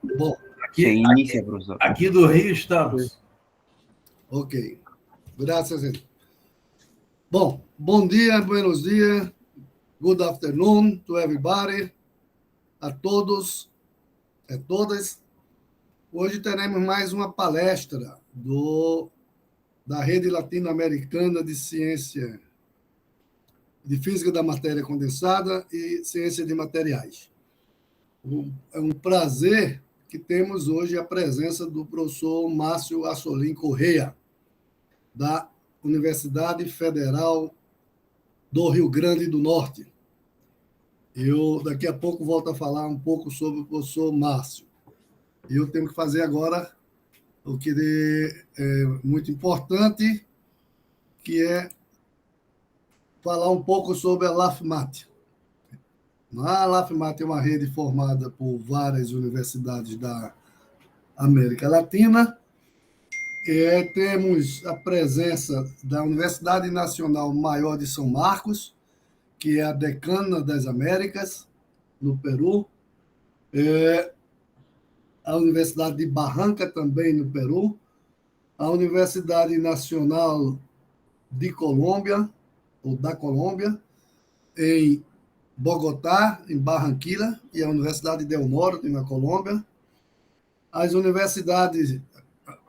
Bom, Se inicia, professor. Aqui do Rio estamos. ok. Graças a Deus. Bom dia, buenos dias, good afternoon to everybody, a todos, a todas. Hoje teremos mais uma palestra da Rede Latino-Americana de Ciência, de Física da Matéria Condensada e Ciência de Materiais. É um prazer que temos hoje a presença do professor Márcio Assolim Correia, da Universidade Federal do Rio Grande do Norte. Eu, daqui a pouco, volto a falar um pouco sobre o professor Márcio. E eu tenho que fazer agora o que é muito importante, que é falar um pouco sobre a LAFMAT. A LAFMAT é uma rede formada por várias universidades da América Latina. Temos a presença da Universidade Nacional Maior de São Marcos, que é a decana das Américas, no Peru. A Universidade de Barranca, também no Peru. A Universidade Nacional de Colômbia, ou da Colômbia, em Bogotá, em Barranquilla, e a Universidade del Norte, na Colômbia. A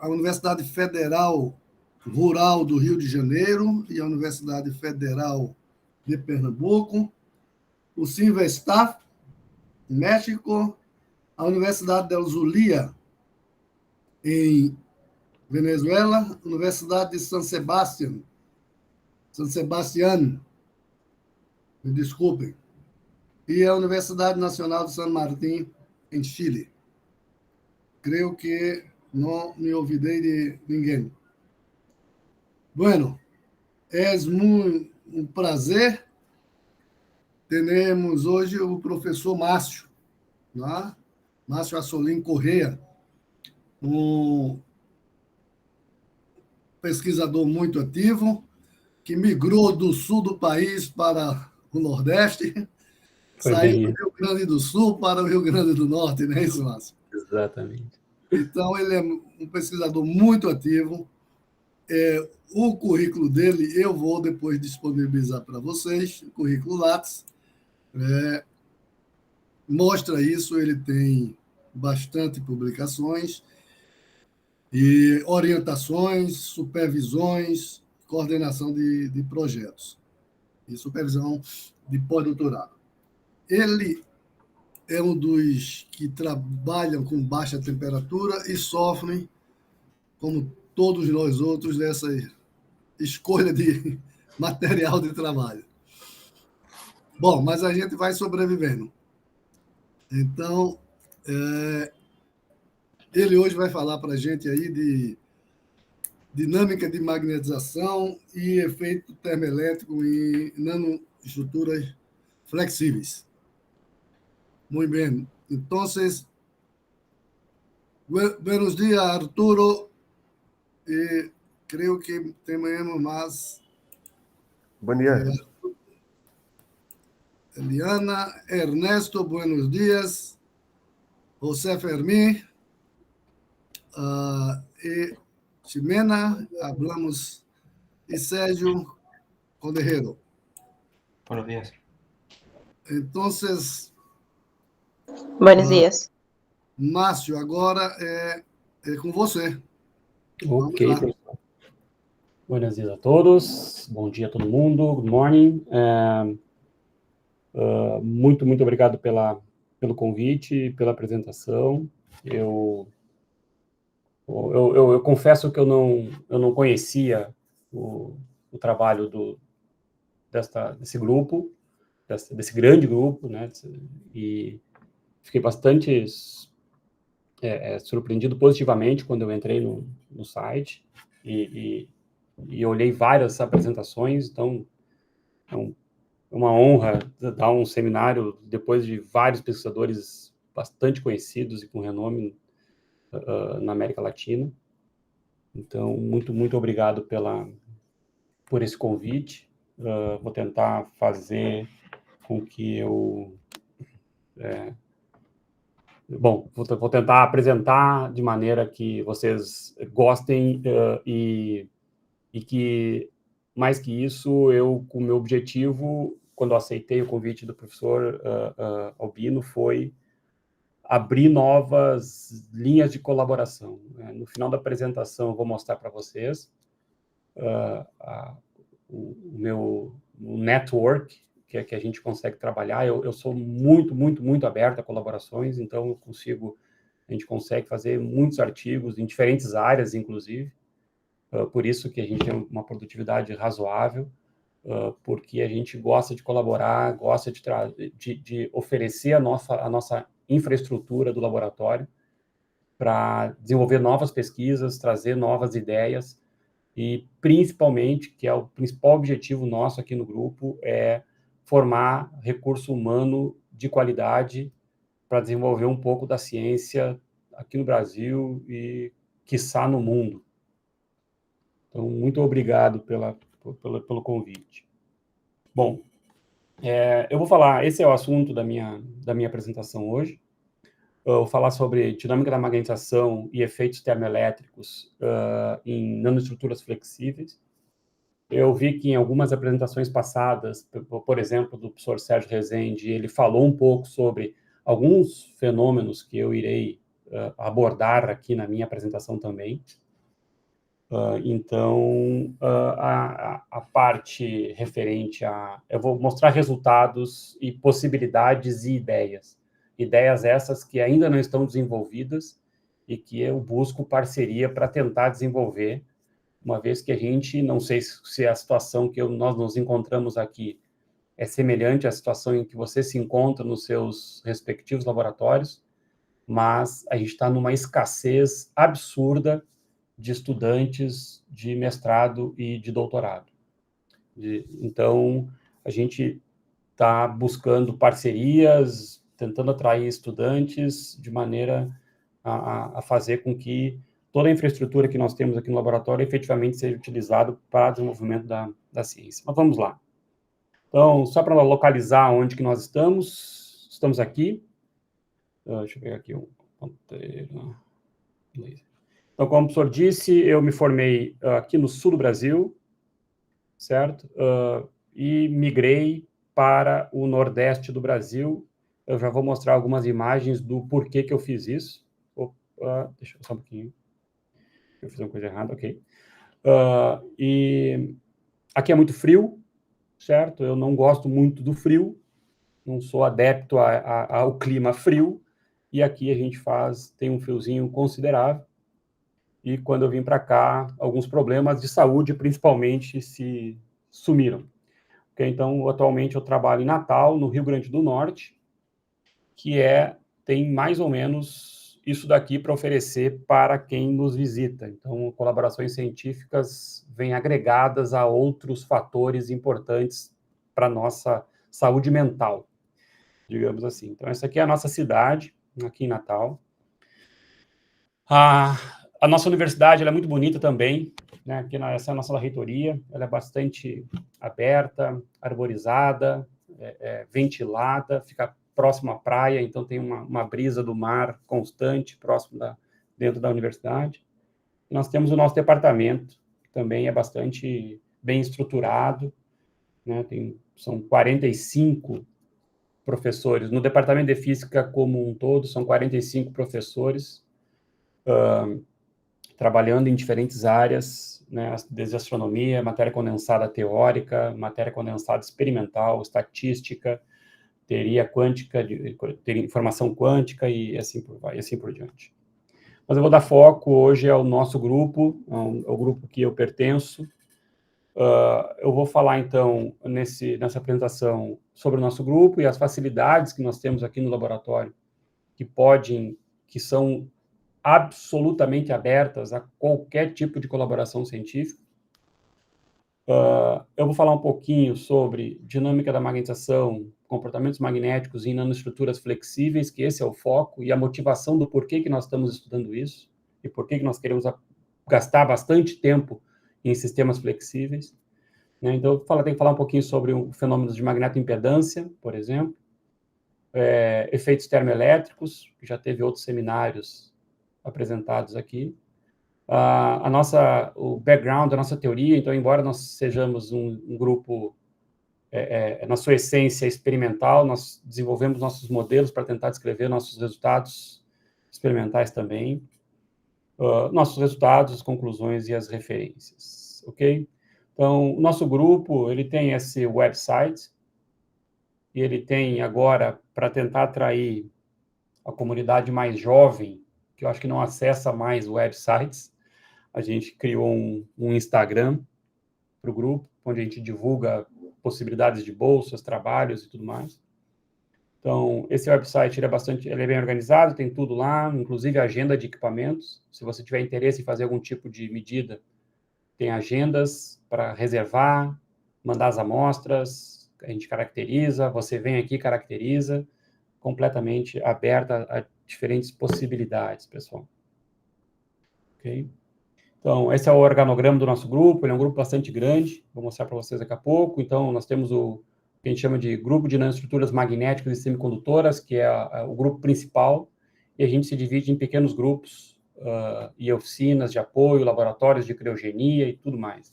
Universidade Federal Rural do Rio de Janeiro e a Universidade Federal de Pernambuco. O Cinvestav, México. A Universidade del Zulia, em Venezuela. A Universidade de San Sebastián, me desculpem. E a Universidade Nacional de San Martín, em Chile. Creio que não me olvidei de ninguém. Bueno, é muito um prazer. Temos hoje o professor Márcio, né? Márcio Assolim Correia, um pesquisador muito ativo, que migrou do sul do país para o Nordeste, saiu do Rio Grande do Sul para o Rio Grande do Norte, não é isso, Márcio? Exatamente. Então, ele é um pesquisador muito ativo. O currículo dele eu vou depois disponibilizar para vocês, o currículo Lattes. Mostra isso, ele tem bastante publicações e orientações, supervisões, coordenação de projetos e supervisão de pós-doutorado. Ele é um dos que trabalham com baixa temperatura e sofrem, como todos nós outros, dessa escolha de material de trabalho. Bom, mas a gente vai sobrevivendo. Então, ele hoje vai falar para a gente aí de dinâmica de magnetização e efeito termoelétrico em nanoestruturas flexíveis. Muito bem. Então, buenos dias, Arturo. E creio que temos mais. Bom dia. Eliana, Ernesto, buenos dias. José Fermín e Ximena, hablamos, e Sérgio Conderreiro. Buenos días. Então, buenos dias. Márcio, agora é com você. Ok, professor. Buenos dias a todos. Bom dia a todo mundo. Good morning. Muito obrigado pelo convite, pela apresentação. Eu confesso que eu não conhecia o trabalho desse grupo, desse grande grupo, né? E fiquei bastante surpreendido positivamente quando eu entrei no site e olhei várias apresentações. Então, é uma honra dar um seminário depois de vários pesquisadores bastante conhecidos e com renome na América Latina. Então, muito obrigado por esse convite. Vou tentar fazer com que eu Bom, vou tentar apresentar de maneira que vocês gostem e que, mais que isso, o meu objetivo, quando eu aceitei o convite do professor Albino, foi abrir novas linhas de colaboração. No final da apresentação, eu vou mostrar para vocês o meu network, que a gente consegue trabalhar. Eu sou muito, muito, muito aberto a colaborações, então a gente consegue fazer muitos artigos em diferentes áreas, inclusive. Por isso que a gente tem uma produtividade razoável, porque a gente gosta de colaborar, gosta de oferecer a nossa infraestrutura do laboratório para desenvolver novas pesquisas, trazer novas ideias e, principalmente, que é o principal objetivo nosso aqui no grupo, é formar recurso humano de qualidade para desenvolver um pouco da ciência aqui no Brasil e, quiçá, no mundo. Então, muito obrigado pelo convite. Bom, eu vou falar, esse é o assunto da minha apresentação hoje. Eu vou falar sobre dinâmica da magnetização e efeitos termoelétricos em nanoestruturas flexíveis. Eu vi que em algumas apresentações passadas, por exemplo, do professor Sérgio Rezende, ele falou um pouco sobre alguns fenômenos que eu irei abordar aqui na minha apresentação também. Então, a parte referente eu vou mostrar resultados e possibilidades e ideias. Ideias essas que ainda não estão desenvolvidas e que eu busco parceria para tentar desenvolver, uma vez que a gente, não sei se a situação que nós nos encontramos aqui é semelhante à situação em que você se encontra nos seus respectivos laboratórios, mas a gente está numa escassez absurda de estudantes de mestrado e de doutorado. Então, a gente está buscando parcerias, tentando atrair estudantes de maneira a fazer com que toda a infraestrutura que nós temos aqui no laboratório efetivamente seja utilizada para o desenvolvimento da ciência. Mas vamos lá. Então, só para localizar onde que nós estamos aqui. Deixa eu pegar aqui um ponteiro. Então, como o professor disse, eu me formei aqui no sul do Brasil, certo? E migrei para o nordeste do Brasil. Eu já vou mostrar algumas imagens do porquê que eu fiz isso. Deixa eu só um pouquinho. Eu fiz uma coisa errada, ok. E aqui é muito frio, certo? Eu não gosto muito do frio, não sou adepto ao clima frio, e aqui a gente tem um friozinho considerável, e quando eu vim para cá, alguns problemas de saúde, principalmente, se sumiram. Okay? Então, atualmente eu trabalho em Natal, no Rio Grande do Norte, que tem mais ou menos isso daqui para oferecer para quem nos visita. Então, colaborações científicas vêm agregadas a outros fatores importantes para a nossa saúde mental, digamos assim. Então, essa aqui é a nossa cidade, aqui em Natal. A nossa universidade ela é muito bonita também, né? Essa é a nossa reitoria, ela é bastante aberta, arborizada, ventilada, fica próximo à praia, então tem uma brisa do mar constante dentro da universidade. E nós temos o nosso departamento, que também é bastante bem estruturado, né? São 45 professores. No departamento de física como um todo, são 45 professores, trabalhando em diferentes áreas, né, desde astronomia, matéria condensada teórica, matéria condensada experimental, estatística, teoria quântica, teoria informação quântica e assim por diante. Mas eu vou dar foco hoje ao nosso grupo, ao grupo que eu pertenço. Eu vou falar, então, nessa apresentação sobre o nosso grupo e as facilidades que nós temos aqui no laboratório, que são absolutamente abertas a qualquer tipo de colaboração científica. Eu vou falar um pouquinho sobre dinâmica da magnetização, comportamentos magnéticos em nanoestruturas flexíveis, que esse é o foco, e a motivação do porquê que nós estamos estudando isso, e porquê que nós queremos gastar bastante tempo em sistemas flexíveis. Né? Então, tenho que falar um pouquinho sobre o fenômeno de magnetoimpedância, por exemplo. efeitos termoelétricos, que já teve outros seminários apresentados aqui. O background da nossa teoria, então, embora nós sejamos um grupo, na sua essência, experimental, nós desenvolvemos nossos modelos para tentar descrever nossos resultados experimentais também, nossos resultados, as conclusões e as referências, ok? Então, o nosso grupo, ele tem esse website, e ele tem agora, para tentar atrair a comunidade mais jovem, que eu acho que não acessa mais websites, a gente criou um Instagram para o grupo, onde a gente divulga possibilidades de bolsas, trabalhos e tudo mais. Então, esse website ele é bem organizado, tem tudo lá, inclusive agenda de equipamentos. Se você tiver interesse em fazer algum tipo de medida, tem agendas para reservar, mandar as amostras, a gente caracteriza, você vem aqui, caracteriza, completamente aberta a diferentes possibilidades, pessoal. Ok? Então, esse é o organograma do nosso grupo, ele é um grupo bastante grande, vou mostrar para vocês daqui a pouco. Então, nós temos o que a gente chama de grupo de nanoestruturas magnéticas e semicondutoras, que é o grupo principal, e a gente se divide em pequenos grupos e oficinas de apoio, laboratórios de criogenia e tudo mais.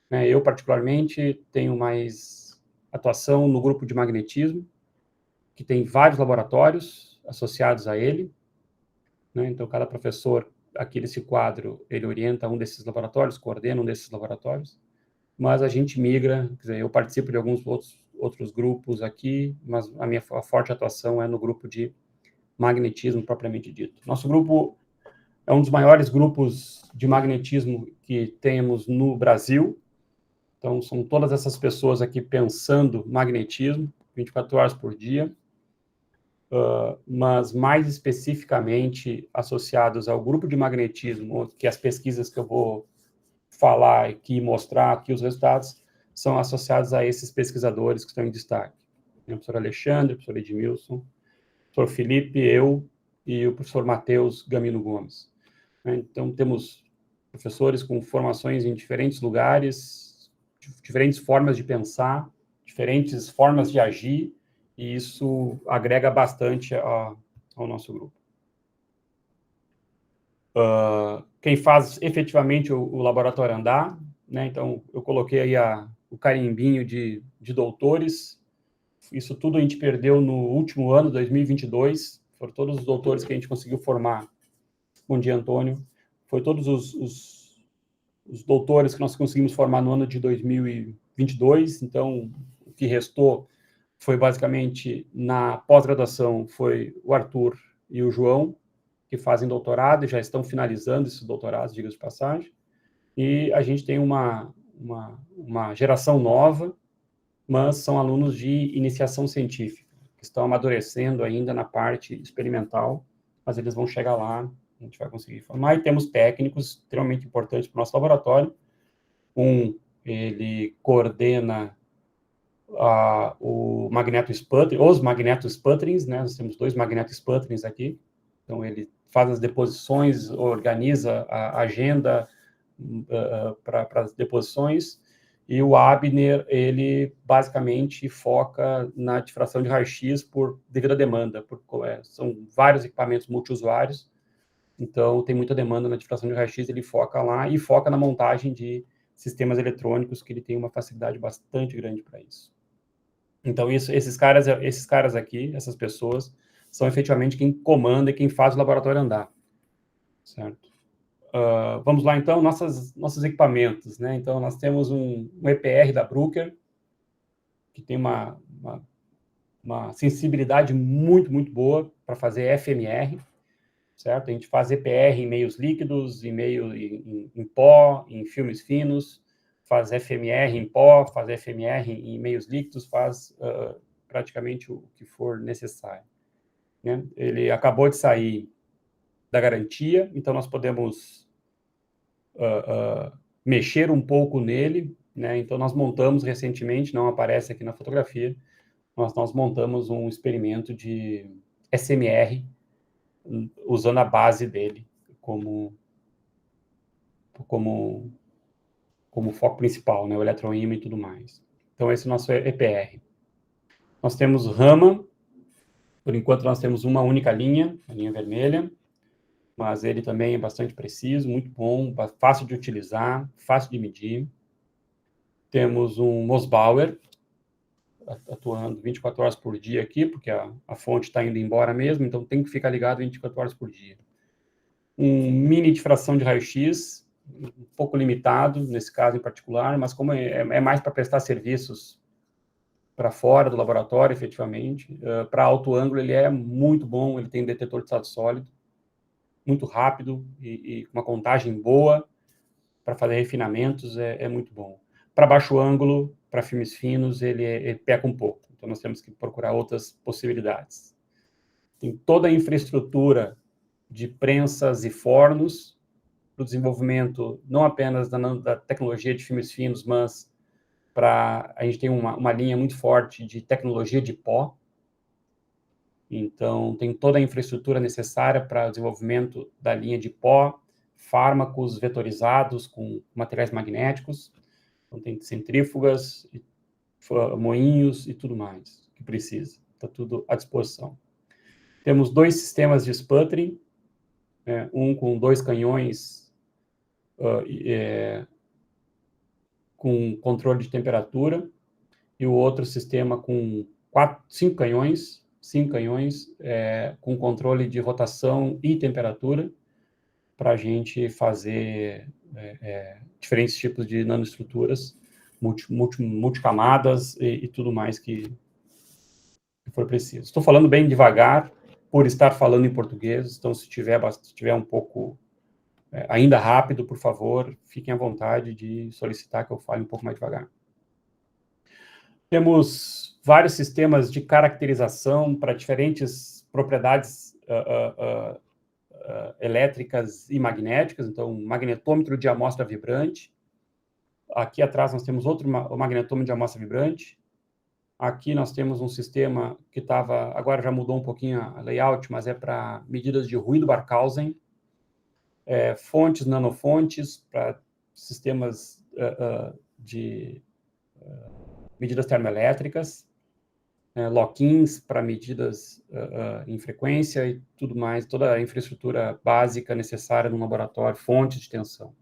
Eu, particularmente, tenho mais atuação no grupo de magnetismo, que tem vários laboratórios associados a ele. Então, cada professor, aqui nesse quadro, ele orienta um desses laboratórios, coordena um desses laboratórios, mas a gente migra, quer dizer, eu participo de alguns outros grupos aqui, mas a minha forte atuação é no grupo de magnetismo propriamente dito. Nosso grupo é um dos maiores grupos de magnetismo que temos no Brasil. Então, são todas essas pessoas aqui pensando magnetismo, 24 horas por dia, mas mais especificamente associados ao grupo de magnetismo, que as pesquisas que eu vou falar aqui e mostrar aqui os resultados, são associados a esses pesquisadores que estão em destaque. O professor Alexandre, o professor Edmilson, o professor Felipe, eu e o professor Matheus Gamino Gomes. Então, temos professores com formações em diferentes lugares, diferentes formas de pensar, diferentes formas de agir, e isso agrega bastante ao nosso grupo. Quem faz efetivamente o laboratório andar, então eu coloquei aí o carimbinho de doutores, isso tudo a gente perdeu no último ano, 2022, foram todos os doutores que a gente conseguiu formar. Bom dia, Antônio. Foi todos os doutores que nós conseguimos formar no ano de 2022, então o que restou foi basicamente, na pós-graduação, foi o Arthur e o João, que fazem doutorado e já estão finalizando esses doutorados, diga-se de passagem, e a gente tem uma geração nova, mas são alunos de iniciação científica, que estão amadurecendo ainda na parte experimental, mas eles vão chegar lá, a gente vai conseguir formar, e temos técnicos extremamente importantes para o nosso laboratório. Ele coordena os magnetosplutterings, nós temos 2 magnetosplutterings aqui, então ele faz as deposições, organiza a agenda para as deposições, e o Abner, ele basicamente foca na difração de raio-x devido à demanda, são vários equipamentos multiusuários, então tem muita demanda na difração de raio-x, ele foca lá e foca na montagem de sistemas eletrônicos, que ele tem uma facilidade bastante grande para isso. Então, esses caras aqui, essas pessoas, são efetivamente quem comanda e quem faz o laboratório andar, certo? Vamos lá, então, nossos equipamentos, Então, nós temos um EPR da Bruker, que tem uma sensibilidade muito, muito boa para fazer FMR, certo? A gente faz EPR em meios líquidos, em pó, em filmes finos, faz FMR em pó, faz FMR em meios líquidos, faz praticamente o que for necessário. Ele acabou de sair da garantia, então nós podemos mexer um pouco nele, Então nós montamos recentemente, não aparece aqui na fotografia, nós montamos um experimento de SMR, usando a base dele como foco principal, o eletroímã e tudo mais. Então, esse é o nosso EPR. Nós temos Raman, Por enquanto, nós temos uma única linha, a linha vermelha, mas ele também é bastante preciso, muito bom, fácil de utilizar, fácil de medir. Temos um Mosbauer, atuando 24 horas por dia aqui, porque a fonte está indo embora mesmo, então tem que ficar ligado 24 horas por dia. Um mini difração de raio-x, um pouco limitado, nesse caso em particular, mas como é mais para prestar serviços para fora do laboratório, efetivamente, para alto ângulo ele é muito bom, ele tem detetor de estado sólido, muito rápido e uma contagem boa para fazer refinamentos, é muito bom. Para baixo ângulo, para filmes finos, ele peca um pouco. Então, nós temos que procurar outras possibilidades. Tem toda a infraestrutura de prensas e fornos para o desenvolvimento, não apenas da tecnologia de filmes finos, mas a gente tem uma linha muito forte de tecnologia de pó. Então, tem toda a infraestrutura necessária para o desenvolvimento da linha de pó, fármacos vetorizados com materiais magnéticos. Então, tem centrífugas, moinhos e tudo mais que precisa. Está tudo à disposição. Temos 2 sistemas de sputtering, um com 2 canhões com controle de temperatura e o outro sistema com 5 canhões com controle de rotação e temperatura para a gente fazer diferentes tipos de nanoestruturas, multicamadas e tudo mais que for preciso. Estou falando bem devagar, por estar falando em português, então se tiver um pouco ainda rápido, por favor, fiquem à vontade de solicitar que eu fale um pouco mais devagar. Temos vários sistemas de caracterização para diferentes propriedades elétricas e magnéticas, então, um magnetômetro de amostra vibrante. Aqui atrás nós temos outro magnetômetro de amostra vibrante. Aqui nós temos um sistema que agora já mudou um pouquinho a layout, mas é para medidas de ruído Barkhausen, fontes, nanofontes, para sistemas de medidas termoelétricas, lock-ins para medidas em frequência e tudo mais, toda a infraestrutura básica necessária no laboratório, fontes de tensão.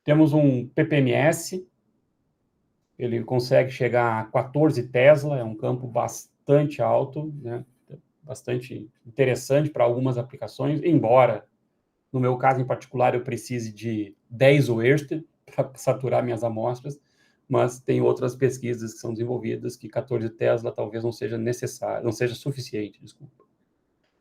Temos um PPMS, ele consegue chegar a 14 Tesla, é um campo bastante alto, né? Bastante interessante para algumas aplicações, embora, no meu caso em particular, eu precise de 10 Oersted para saturar minhas amostras, mas tem outras pesquisas que são desenvolvidas que 14 Tesla talvez não seja necessário, não seja suficiente, desculpa.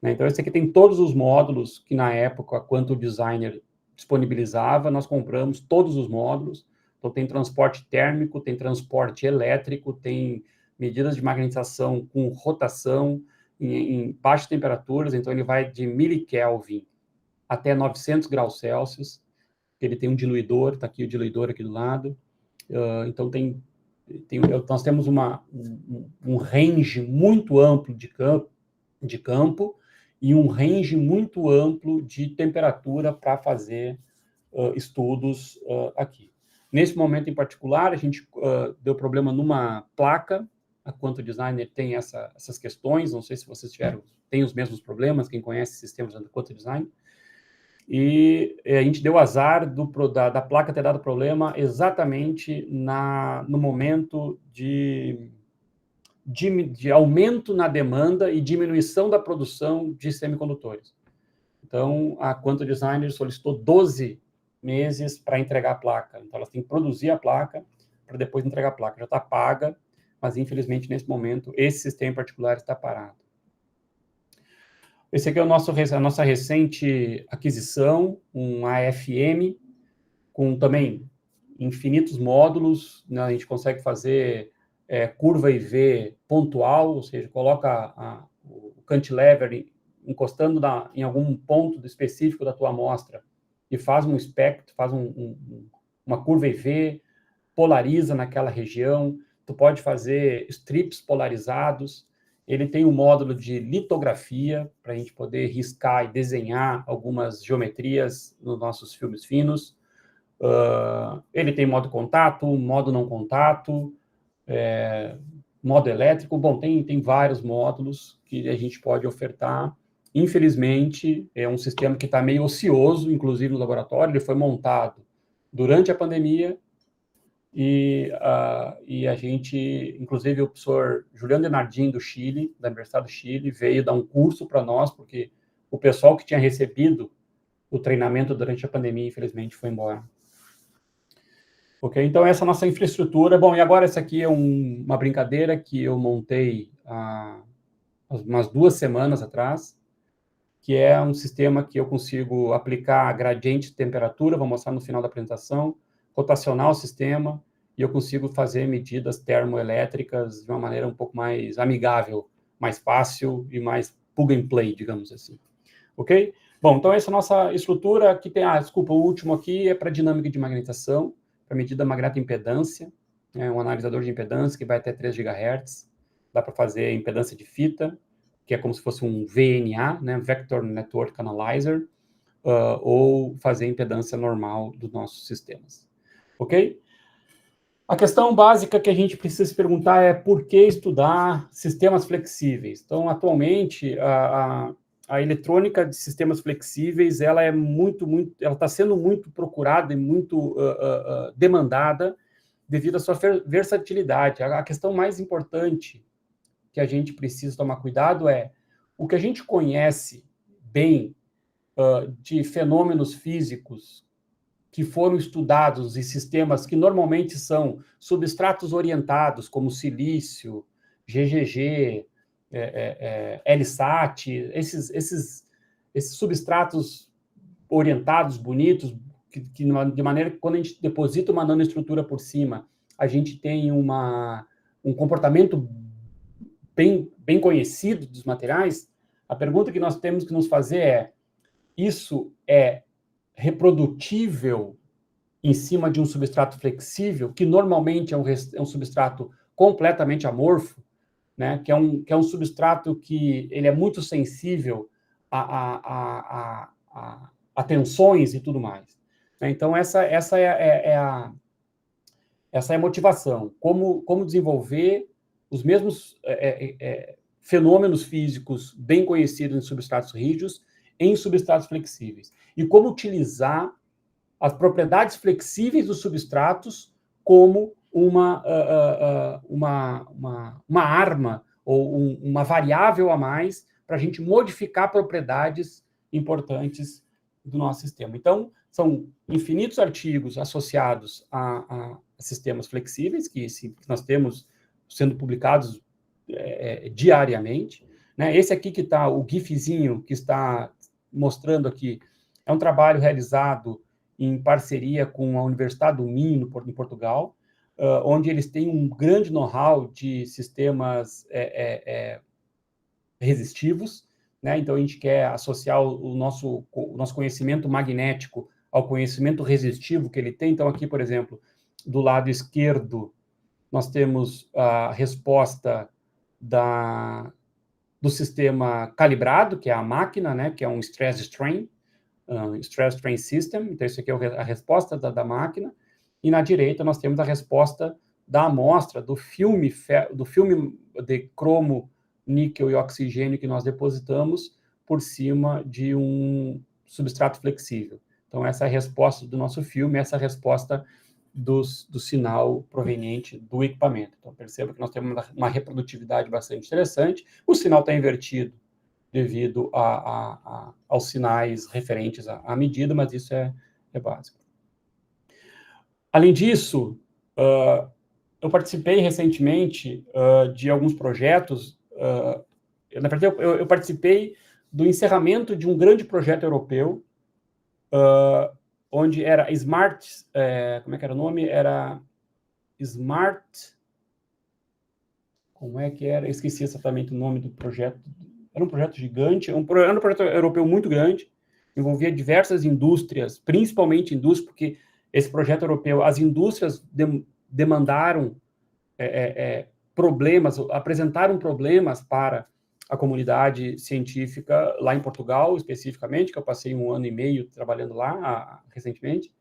Então, esse aqui tem todos os módulos que, na época, a Quantum Designer disponibilizava, nós compramos todos os módulos. Então, tem transporte térmico, tem transporte elétrico, tem medidas de magnetização com rotação em baixas temperaturas, então ele vai de milikelvin até 900 graus Celsius. Ele tem um diluidor, está aqui o diluidor aqui do lado. Então, nós temos um range muito amplo de campo e um range muito amplo de temperatura para fazer estudos aqui. Nesse momento em particular, a gente deu problema numa placa. A Quantum Designer tem essas questões, não sei se vocês têm os mesmos problemas, quem conhece sistemas da Quantum Design. E a gente deu azar da placa ter dado problema exatamente no momento de aumento na demanda e diminuição da produção de semicondutores. Então, a Quantum Designer solicitou 12 meses para entregar a placa. Então, elas têm que produzir a placa para depois entregar a placa. Já está paga, mas, infelizmente, nesse momento, esse sistema em particular está parado. Esse aqui é a nossa recente aquisição, um AFM, com também infinitos módulos, né? A gente consegue fazer curva IV pontual, ou seja, coloca o cantilever encostando em algum ponto específico da tua amostra e faz um espectro, faz uma curva IV, polariza naquela região. Tu pode fazer strips polarizados. Ele tem um módulo de litografia para a gente poder riscar e desenhar algumas geometrias nos nossos filmes finos. Ele tem modo contato, modo não contato, modo elétrico. Bom, tem vários módulos que a gente pode ofertar. Infelizmente, é um sistema que está meio ocioso, inclusive no laboratório. Ele foi montado durante a pandemia e a gente, inclusive o professor Juliano Denardim, do Chile, da Universidade do Chile, veio dar um curso para nós, porque o pessoal que tinha recebido o treinamento durante a pandemia, infelizmente, foi embora. Ok, então essa é a nossa infraestrutura. Bom, e agora essa aqui é uma brincadeira que eu montei há umas 2 semanas atrás, que é um sistema que eu consigo aplicar gradiente de temperatura, vou mostrar no final da apresentação, rotacionar o sistema, e eu consigo fazer medidas termoelétricas de uma maneira um pouco mais amigável, mais fácil e mais plug and play, digamos assim. Ok? Bom, então essa é a nossa estrutura. Aqui tem, desculpa, o último aqui é para dinâmica de magnetização, para medida magnetoimpedância, um analisador de impedância que vai até 3 GHz, dá para fazer impedância de fita, que é como se fosse um VNA, né, Vector Network Analyzer, ou fazer impedância normal dos nossos sistemas. Ok? A questão básica que a gente precisa se perguntar é por que estudar sistemas flexíveis. Então, atualmente, a eletrônica de sistemas flexíveis, ela está sendo muito procurada e muito demandada devido à sua versatilidade. A questão mais importante que a gente precisa tomar cuidado é o que a gente conhece bem de fenômenos físicos que foram estudados em sistemas que normalmente são substratos orientados, como silício, GGG, LSAT, esses substratos orientados, bonitos, de maneira que quando a gente deposita uma nanoestrutura por cima, a gente tem um comportamento bem conhecido dos materiais. A pergunta que nós temos que nos fazer é: isso é reprodutível em cima de um substrato flexível, que normalmente é um substrato completamente amorfo, né? que é um substrato que ele é muito sensível a tensões e tudo mais. Então, essa é a motivação. Como desenvolver os mesmos fenômenos físicos bem conhecidos em substratos rígidos em substratos flexíveis. E como utilizar as propriedades flexíveis dos substratos como uma arma ou uma variável a mais para a gente modificar propriedades importantes do nosso sistema. Então, são infinitos artigos associados a sistemas flexíveis que nós temos sendo publicados diariamente. Né? Esse aqui que está, o GIFzinho que está mostrando aqui, é um trabalho realizado em parceria com a Universidade do Minho, em Portugal, onde eles têm um grande know-how de sistemas resistivos, né? Então, a gente quer associar o nosso conhecimento magnético ao conhecimento resistivo que ele tem. Então, aqui, por exemplo, do lado esquerdo, nós temos a resposta do sistema calibrado, que é a máquina, né? Que é um stress-strain system. Então, isso aqui é a resposta da máquina. E na direita, nós temos a resposta da amostra, do filme de cromo, níquel e oxigênio que nós depositamos por cima de um substrato flexível. Então, essa é a resposta do nosso filme, essa é a resposta do sinal proveniente do equipamento. Então, perceba que nós temos uma reprodutividade bastante interessante. O sinal está invertido devido aos sinais referentes à medida, mas isso é básico. Além disso, eu participei recentemente de alguns projetos. Na verdade, eu participei do encerramento de um grande projeto europeu, onde era Smart... como é que era o nome? Era Smart... Como é que era? Eu esqueci exatamente o nome do projeto. Era um projeto gigante, era um projeto europeu muito grande, envolvia diversas indústrias, principalmente indústrias, porque esse projeto europeu, as indústrias demandaram problemas, apresentaram problemas para a comunidade científica lá em Portugal, especificamente, que eu passei 1 ano e meio trabalhando lá recentemente,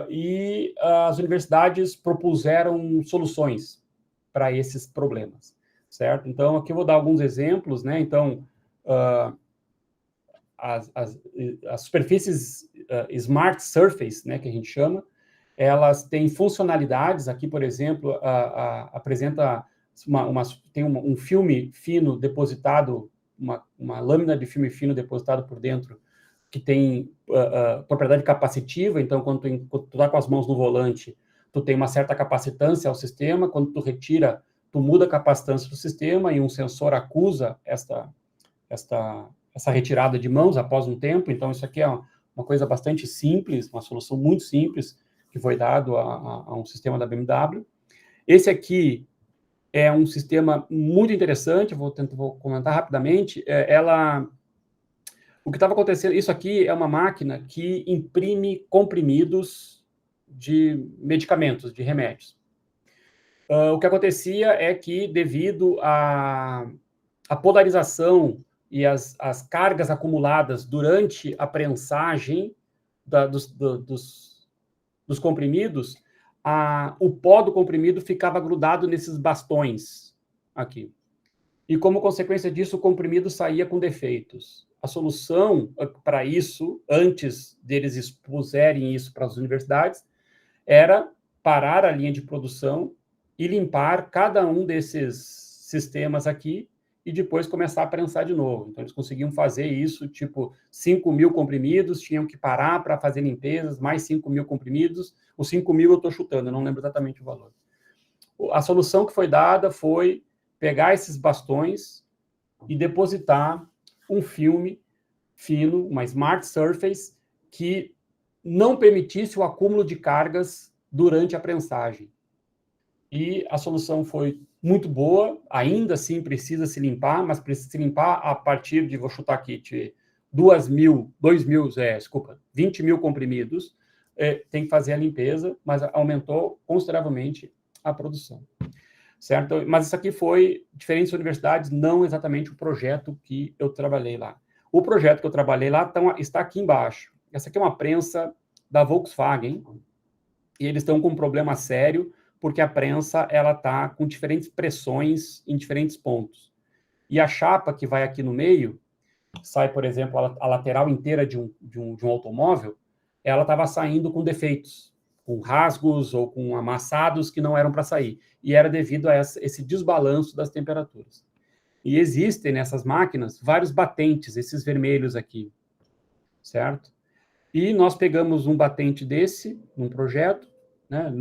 e as universidades propuseram soluções para esses problemas. certo? Então, aqui eu vou dar alguns exemplos, né? Então, as superfícies Smart Surface, né, que a gente chama, elas têm funcionalidades. Aqui, por exemplo, apresenta tem um filme fino depositado, uma lâmina de filme fino depositado por dentro, que tem propriedade capacitiva. Então, quando tu está com as mãos no volante, tu tem uma certa capacitância ao sistema. Quando tu retira, tu muda a capacitância do sistema e um sensor acusa essa retirada de mãos após um tempo. Então, isso aqui é uma coisa bastante simples, uma solução muito simples que foi dado a um sistema da BMW. Esse aqui é um sistema muito interessante, vou comentar rapidamente. O que estava acontecendo, isso aqui é uma máquina que imprime comprimidos de medicamentos, de remédios. O que acontecia é que, devido à polarização e as cargas acumuladas durante a prensagem dos comprimidos, o pó do comprimido ficava grudado nesses bastões aqui. E, como consequência disso, o comprimido saía com defeitos. A solução para isso, antes deles expuserem isso para as universidades, era parar a linha de produção e limpar cada um desses sistemas aqui e depois começar a prensar de novo. Então, eles conseguiam fazer isso, tipo, 5.000 comprimidos, tinham que parar para fazer limpezas, mais 5.000 comprimidos. Os 5.000 eu estou chutando, eu não lembro exatamente o valor. A solução que foi dada foi pegar esses bastões e depositar um filme fino, uma Smart Surface, que não permitisse o acúmulo de cargas durante a prensagem. E a solução foi muito boa. Ainda assim precisa se limpar, mas precisa se limpar a partir de, vou chutar aqui, de 20.000 comprimidos, tem que fazer a limpeza, mas aumentou consideravelmente a produção, certo? Mas isso aqui foi diferentes universidades, não exatamente o projeto que eu trabalhei lá. O projeto que eu trabalhei lá está aqui embaixo. Essa aqui é uma prensa da Volkswagen, e eles estão com um problema sério, porque a prensa está com diferentes pressões em diferentes pontos. E a chapa que vai aqui no meio, sai, por exemplo, a lateral inteira de um automóvel, ela estava saindo com defeitos, com rasgos ou com amassados que não eram para sair. E era devido a esse desbalanço das temperaturas. E existem nessas máquinas vários batentes, esses vermelhos aqui, certo? E nós pegamos um batente desse, num projeto, né?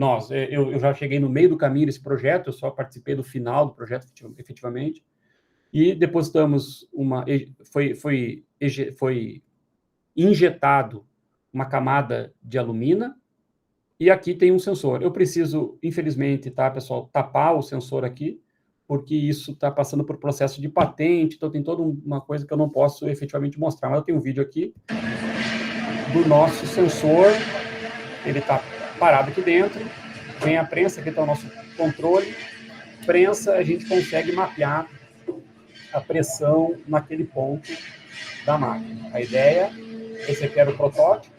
Eu já cheguei no meio do caminho desse projeto, eu só participei do final do projeto, efetivamente, e depositamos foi injetado uma camada de alumina, e aqui tem um sensor. Eu preciso, infelizmente, tá, pessoal, tapar o sensor aqui, porque isso está passando por processo de patente, então tem toda uma coisa que eu não posso efetivamente mostrar, mas eu tenho um vídeo aqui do nosso sensor, ele está parado aqui dentro, vem a prensa, aqui está o nosso controle, prensa, a gente consegue mapear a pressão naquele ponto da máquina. A ideia, esse aqui era o protótipo.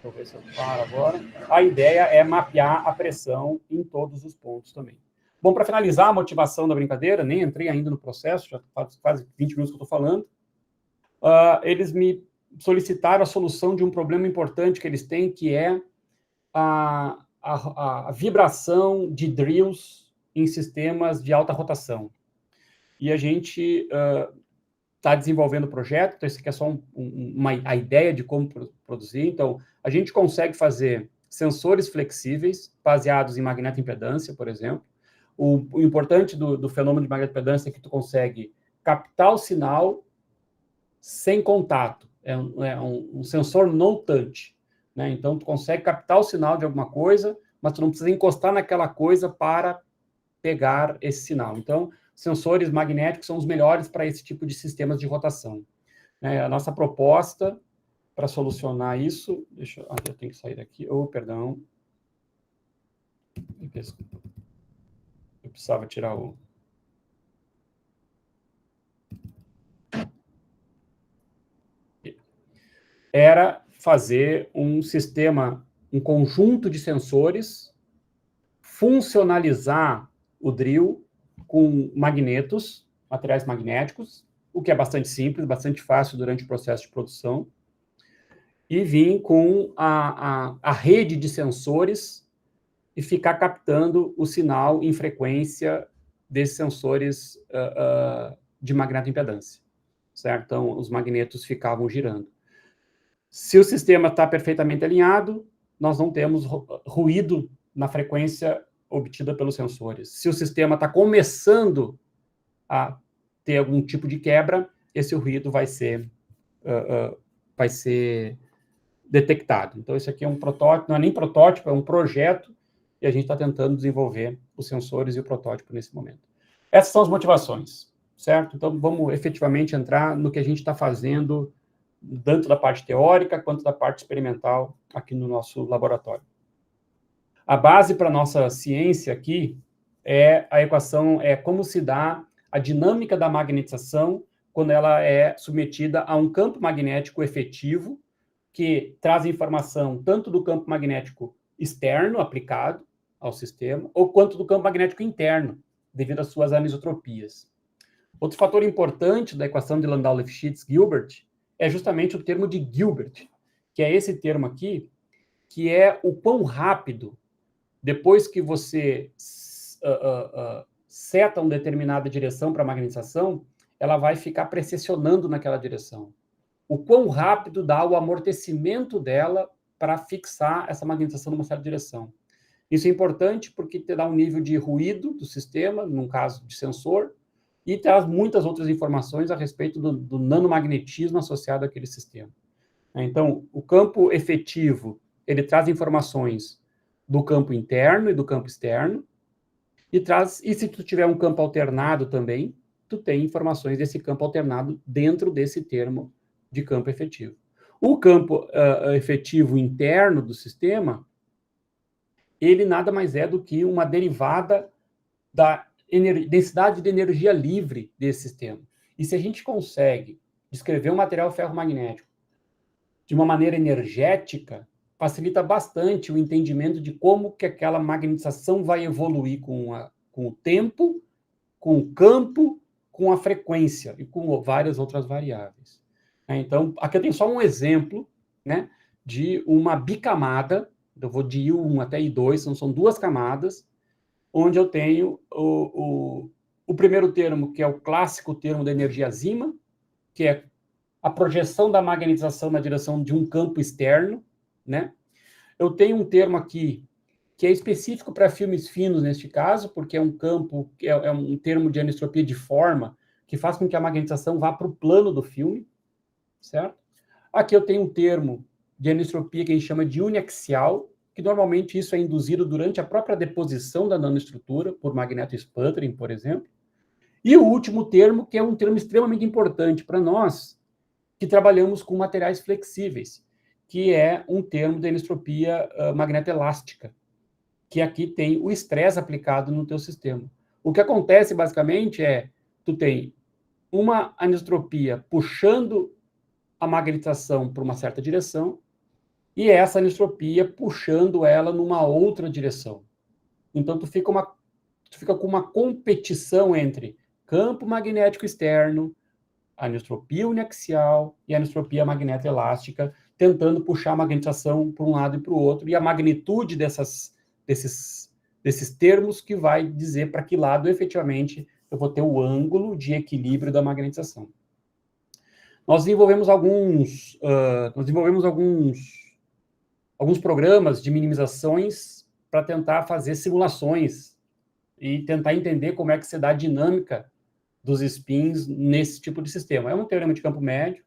Deixa eu ver se eu paro agora. A ideia é mapear a pressão em todos os pontos também. Bom, para finalizar a motivação da brincadeira, nem entrei ainda no processo, já faz quase 20 minutos que eu estou falando, eles me solicitaram a solução de um problema importante que eles têm, que é a vibração de drills em sistemas de alta rotação. E a gente está desenvolvendo o projeto, então isso aqui é só a ideia de como produzir. Então, a gente consegue fazer sensores flexíveis baseados em magnetoimpedância, por exemplo. O importante do fenômeno de magnetoimpedância é que tu consegue captar o sinal sem contato. É um sensor no touch, né? Então, tu consegue captar o sinal de alguma coisa, mas tu não precisa encostar naquela coisa para pegar esse sinal. Então, sensores magnéticos são os melhores para esse tipo de sistemas de rotação. A nossa proposta para solucionar isso... eu tenho que sair daqui. Perdão. Eu precisava tirar o... Era fazer um sistema, um conjunto de sensores funcionalizar o drill com magnetos, materiais magnéticos, o que é bastante simples, bastante fácil durante o processo de produção, e vir com a rede de sensores e ficar captando o sinal em frequência desses sensores de magnetoimpedância, certo? Então, os magnetos ficavam girando. Se o sistema está perfeitamente alinhado, nós não temos ruído na frequência obtida pelos sensores. Se o sistema está começando a ter algum tipo de quebra, esse ruído vai ser detectado. Então, esse aqui é um protótipo, não é nem protótipo, é um projeto, e a gente está tentando desenvolver os sensores e o protótipo nesse momento. Essas são as motivações, certo? Então, vamos efetivamente entrar no que a gente está fazendo, tanto da parte teórica quanto da parte experimental aqui no nosso laboratório. A base para a nossa ciência aqui é a equação, é como se dá a dinâmica da magnetização quando ela é submetida a um campo magnético efetivo, que traz informação tanto do campo magnético externo aplicado ao sistema, ou quanto do campo magnético interno, devido às suas anisotropias. Outro fator importante da equação de Landau-Lifshitz-Gilbert é justamente o termo de Gilbert, que é esse termo aqui, que é o quão rápido, depois que você seta uma determinada direção para a magnetização, ela vai ficar precessionando naquela direção. O quão rápido dá o amortecimento dela para fixar essa magnetização numa certa direção. Isso é importante porque te dá um nível de ruído do sistema, num caso de sensor, e traz muitas outras informações a respeito do nanomagnetismo associado àquele sistema. Então, o campo efetivo, ele traz informações do campo interno e do campo externo, e se tu tiver um campo alternado também, tu tem informações desse campo alternado dentro desse termo de campo efetivo. O campo efetivo interno do sistema, ele nada mais é do que uma derivada da densidade de energia livre desse sistema. E se a gente consegue descrever um material ferromagnético de uma maneira energética, facilita bastante o entendimento de como que aquela magnetização vai evoluir com o tempo, com o campo, com a frequência e com várias outras variáveis. Então, aqui eu tenho só um exemplo, né, de uma bicamada, eu vou de I1 até I2, são duas camadas, onde eu tenho o primeiro termo, que é o clássico termo da energia Zeeman, que é a projeção da magnetização na direção de um campo externo, né? Eu tenho um termo aqui que é específico para filmes finos neste caso, porque é um campo, é um termo de anisotropia de forma, que faz com que a magnetização vá para o plano do filme, certo? Aqui eu tenho um termo de anisotropia que a gente chama de uniaxial, que normalmente isso é induzido durante a própria deposição da nanoestrutura, por magnetosputtering, por exemplo. E o último termo, que é um termo extremamente importante para nós, que trabalhamos com materiais flexíveis, que é um termo de anisotropia magnetoelástica, que aqui tem o estresse aplicado no teu sistema. O que acontece, basicamente, é tu tem uma anisotropia puxando a magnetização para uma certa direção e essa anisotropia puxando ela numa outra direção. Então, tu fica com uma competição entre campo magnético externo, anisotropia uniaxial e anisotropia magnetoelástica, tentando puxar a magnetização para um lado e para o outro, e a magnitude desses termos que vai dizer para que lado, efetivamente, eu vou ter o ângulo de equilíbrio da magnetização. Nós desenvolvemos alguns programas de minimizações para tentar fazer simulações e tentar entender como é que se dá a dinâmica dos spins nesse tipo de sistema. É um teorema de campo médio,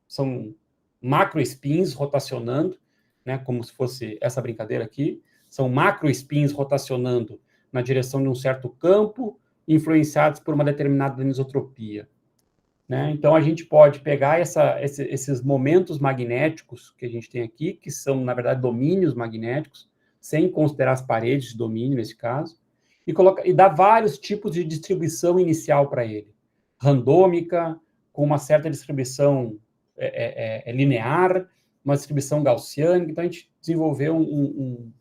são macro spins rotacionando, né, como se fosse essa brincadeira aqui, são macro spins rotacionando na direção de um certo campo, influenciados por uma determinada anisotropia. Né? Então, a gente pode pegar esses momentos magnéticos que a gente tem aqui, que são, na verdade, domínios magnéticos, sem considerar as paredes de domínio, nesse caso, e dar vários tipos de distribuição inicial para ele. Randômica, com uma certa distribuição linear, uma distribuição gaussiana. Então, a gente desenvolveu um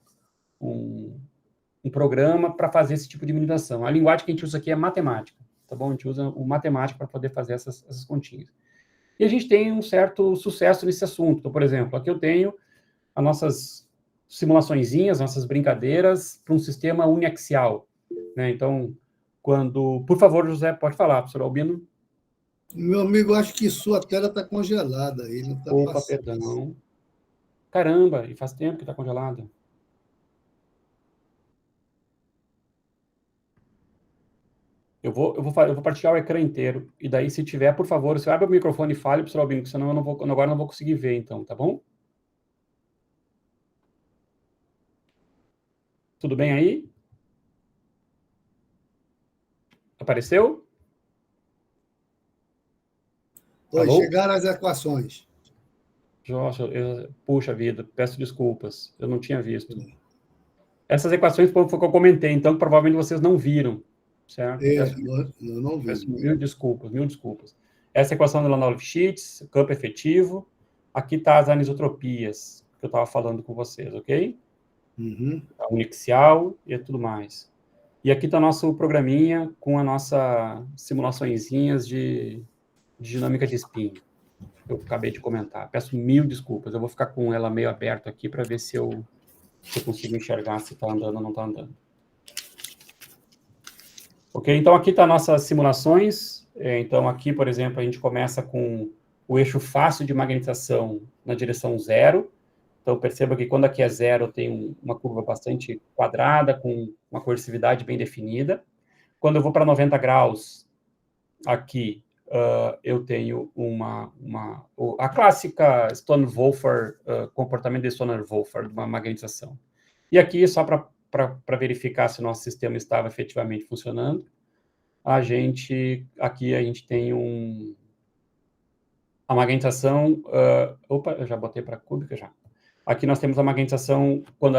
um programa para fazer esse tipo de minimização. A linguagem que a gente usa aqui é matemática, tá bom? A gente usa o matemática para poder fazer essas continhas. E a gente tem um certo sucesso nesse assunto. Então, por exemplo, aqui eu tenho as nossas simulaçõezinhas, nossas brincadeiras para um sistema uniaxial, né? Então, por favor, José, pode falar, professor Albino. Meu amigo, acho que sua tela está congelada aí, não está Opa, passando. perdão. Caramba, e faz tempo que está congelado. Eu vou partilhar o ecrã inteiro. E daí, se tiver, por favor, você abre o microfone e fale, professor Albino, porque senão agora eu não vou conseguir ver, então, tá bom? Tudo bem aí? Apareceu? Oi, Alô? chegaram as equações. Nossa, puxa vida, peço desculpas, eu não tinha visto. Essas equações foi o que eu comentei, então provavelmente vocês não viram, certo? Eu não vi. Peço mil desculpas, mil desculpas. Essa equação do Landau-Lifshitz, campo efetivo, aqui está as anisotropias que eu estava falando com vocês, ok? Uhum. A uniaxial e tudo mais. E aqui está nosso programinha com a nossa simulaçõezinhas de dinâmica de spin. Eu acabei de comentar. Peço mil desculpas. Eu vou ficar com ela meio aberta aqui para ver se eu consigo enxergar se está andando ou não está andando. Ok? Então, aqui está nossas simulações. Então, aqui, por exemplo, a gente começa com o eixo fácil de magnetização na direção 0. Então, perceba que quando aqui é 0, eu tenho uma curva bastante quadrada, com uma coercividade bem definida. Quando eu vou para 90 graus, aqui, eu tenho a clássica Stoner-Wolffer, comportamento de Stoner-Wolffer, de uma magnetização. E aqui, só para verificar se o nosso sistema estava efetivamente funcionando, aqui a gente tem a magnetização, opa, eu já botei para cúbica já. Aqui nós temos a magnetização quando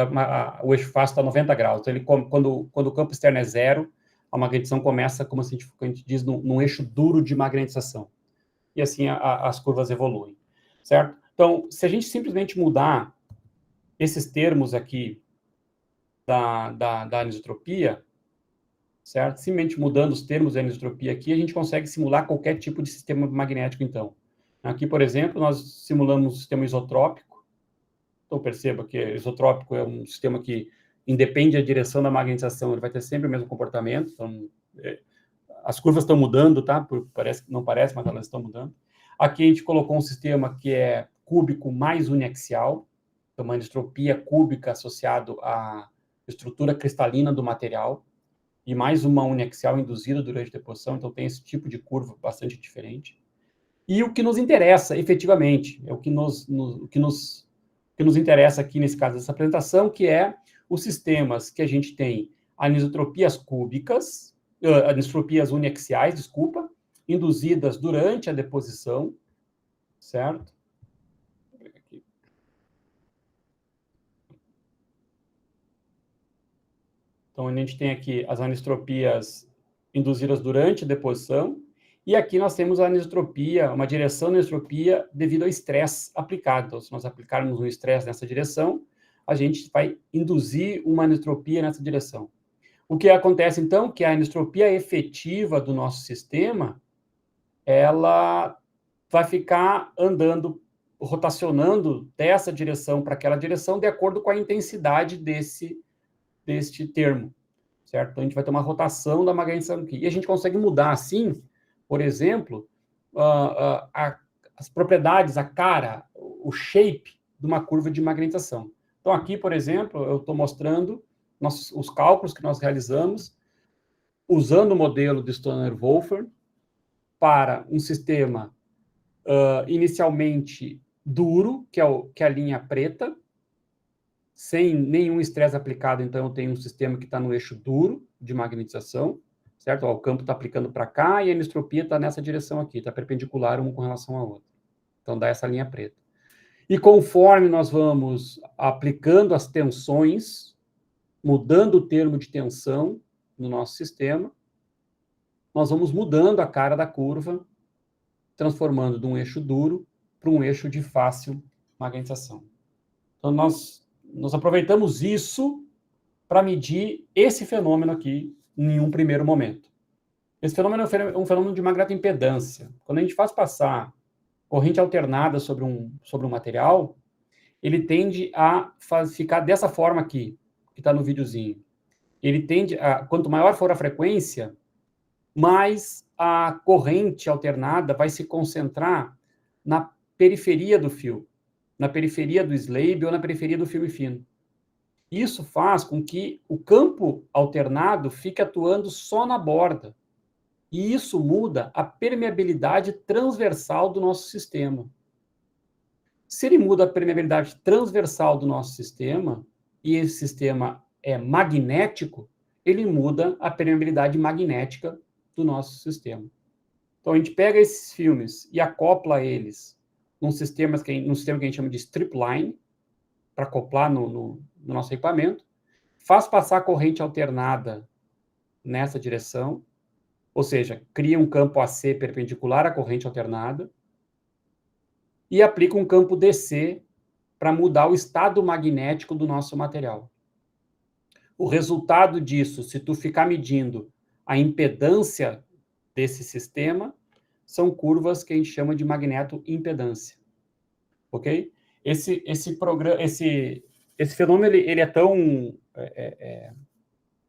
o eixo fácil está 90 graus. Então, quando o campo externo é 0, a magnetização começa, como a gente diz, num eixo duro de magnetização. E assim as curvas evoluem, certo? Então, se a gente simplesmente mudar esses termos aqui da anisotropia, certo? Simplesmente mudando os termos da anisotropia aqui, a gente consegue simular qualquer tipo de sistema magnético, então. Aqui, por exemplo, nós simulamos um sistema isotrópico. Então, perceba que isotrópico é um sistema que independe da direção da magnetização, ele vai ter sempre o mesmo comportamento. Então, as curvas estão mudando, tá? Não parece, mas elas estão mudando. Aqui a gente colocou um sistema que é cúbico mais uniaxial, então uma anisotropia cúbica associado à estrutura cristalina do material, e mais uma uniaxial induzida durante a deposição, então tem esse tipo de curva bastante diferente. E o que nos interessa, efetivamente, é o que nos interessa aqui nesse caso dessa apresentação, que é os sistemas que a gente tem anisotropias cúbicas, anisotropias uniaxiais, desculpa, induzidas durante a deposição, certo? Então, a gente tem aqui as anisotropias induzidas durante a deposição, e aqui nós temos a anisotropia, uma direção da anisotropia devido ao estresse aplicado. Então, se nós aplicarmos um estresse nessa direção, a gente vai induzir uma anisotropia nessa direção. O que acontece, então, que a anisotropia efetiva do nosso sistema, ela vai ficar andando, rotacionando dessa direção para aquela direção, de acordo com a intensidade deste termo, certo? Então, a gente vai ter uma rotação da magnetização aqui. E a gente consegue mudar, assim, por exemplo, as propriedades, a cara, o shape de uma curva de magnetização. Então, aqui, por exemplo, eu estou mostrando os cálculos que nós realizamos usando o modelo de Stoner-Wolffer para um sistema inicialmente duro, que é a linha preta, sem nenhum estresse aplicado. Então, eu tenho um sistema que está no eixo duro de magnetização, certo? O campo está aplicando para cá e a anisotropia está nessa direção aqui, está perpendicular uma com relação à outra. Então, dá essa linha preta. E conforme nós vamos aplicando as tensões, mudando o termo de tensão no nosso sistema, nós vamos mudando a cara da curva, transformando de um eixo duro para um eixo de fácil magnetização. Então, nós aproveitamos isso para medir esse fenômeno aqui em um primeiro momento. Esse fenômeno é um fenômeno de magnetoimpedância. Quando a gente faz passar corrente alternada sobre um material, ele tende a ficar dessa forma aqui, que está no videozinho. Ele tende a, quanto maior for a frequência, mais a corrente alternada vai se concentrar na periferia do fio, na periferia do slab ou na periferia do filme fino. Isso faz com que o campo alternado fique atuando só na borda. E isso muda a permeabilidade transversal do nosso sistema. Se ele muda a permeabilidade transversal do nosso sistema, e esse sistema é magnético, ele muda a permeabilidade magnética do nosso sistema. Então, a gente pega esses filmes e acopla eles num sistema que a gente chama de stripline, para acoplar no nosso equipamento, faz passar corrente alternada nessa direção, ou seja, cria um campo AC perpendicular à corrente alternada, e aplica um campo DC para mudar o estado magnético do nosso material. O resultado disso, se tu ficar medindo a impedância desse sistema, são curvas que a gente chama de magnetoimpedância. Ok? Esse fenômeno ele é tão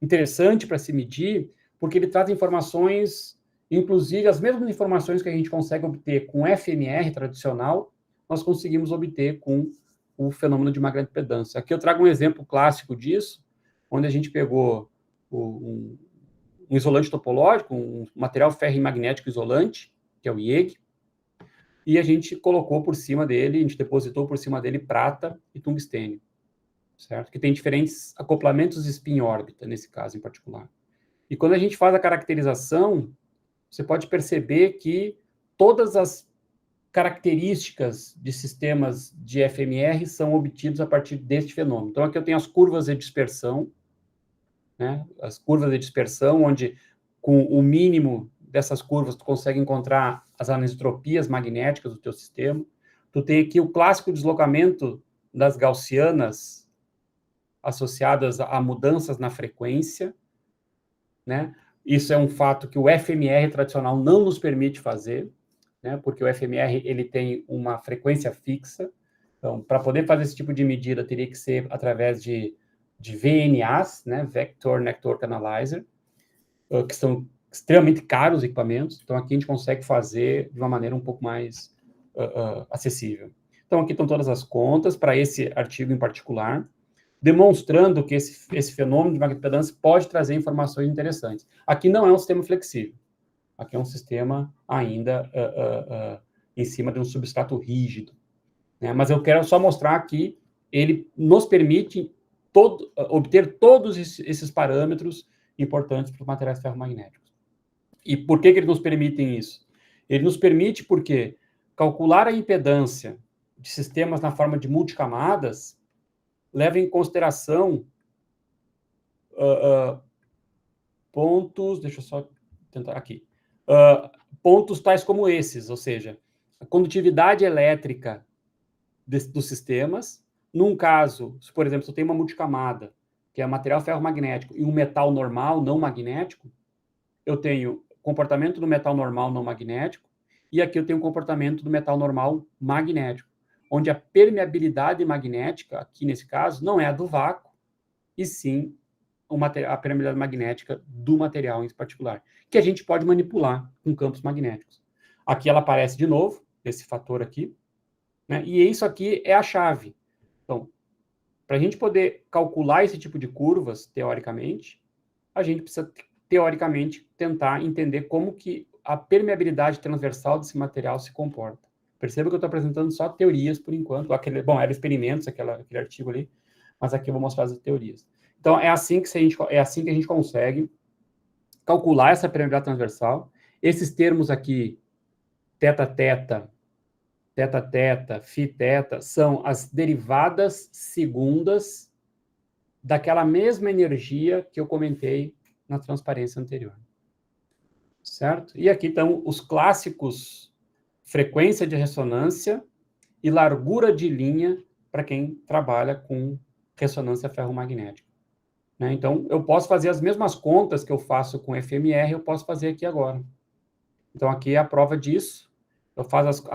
interessante para se medir, porque ele traz informações, inclusive as mesmas informações que a gente consegue obter com FMR tradicional, nós conseguimos obter com o fenômeno de magnetoimpedância. Aqui eu trago um exemplo clássico disso, onde a gente pegou um isolante topológico, um material ferrimagnético isolante, que é o IEG, e a gente colocou por cima dele, a gente depositou por cima dele prata e tungstênio, certo? Que tem diferentes acoplamentos spin-órbita, nesse caso em particular. E quando a gente faz a caracterização, você pode perceber que todas as características de sistemas de FMR são obtidos a partir deste fenômeno. Então, aqui eu tenho as curvas de dispersão, né? As curvas de dispersão, onde com o mínimo dessas curvas tu consegue encontrar as anisotropias magnéticas do teu sistema. Tu tem aqui o clássico deslocamento das gaussianas associadas a mudanças na frequência, né? Isso é um fato que o FMR tradicional não nos permite fazer, né? Porque o FMR ele tem uma frequência fixa. Então, para poder fazer esse tipo de medida, teria que ser através de VNAs, né? Vector Nectar Analyzer, que são extremamente caros equipamentos. Então, aqui a gente consegue fazer de uma maneira um pouco mais acessível. Então, aqui estão todas as contas para esse artigo em particular, demonstrando que esse fenômeno de magnetoimpedância pode trazer informações interessantes. Aqui não é um sistema flexível. Aqui é um sistema ainda em cima de um substrato rígido, né? Mas eu quero só mostrar que ele nos permite obter todos esses parâmetros importantes para os materiais ferromagnéticos. E por que eles nos permitem isso? Ele nos permite porque calcular a impedância de sistemas na forma de multicamadas leva em consideração pontos, deixa eu só tentar aqui, pontos tais como esses, ou seja, a condutividade elétrica dos sistemas. Num caso, se, por exemplo, se eu tenho uma multicamada, que é material ferromagnético, e um metal normal não magnético, eu tenho comportamento do metal normal não magnético, e aqui eu tenho o comportamento do metal normal magnético, onde a permeabilidade magnética, aqui nesse caso, não é a do vácuo, e sim a permeabilidade magnética do material em particular, que a gente pode manipular com campos magnéticos. Aqui ela aparece de novo, esse fator aqui, né? E isso aqui é a chave. Então, para a gente poder calcular esse tipo de curvas, teoricamente, a gente precisa, teoricamente, tentar entender como que a permeabilidade transversal desse material se comporta. Perceba que eu estou apresentando só teorias por enquanto. Eram experimentos, aquele artigo ali, mas aqui eu vou mostrar as teorias. Então, é assim que a gente consegue calcular essa permeabilidade transversal. Esses termos aqui, teta-teta, teta-teta, phi-teta, são as derivadas segundas daquela mesma energia que eu comentei na transparência anterior. Certo? E aqui estão os clássicos frequência de ressonância e largura de linha para quem trabalha com ressonância ferromagnética. né? Então, eu posso fazer as mesmas contas que eu faço com FMR, eu posso fazer aqui agora. Então, aqui é a prova disso. Eu faço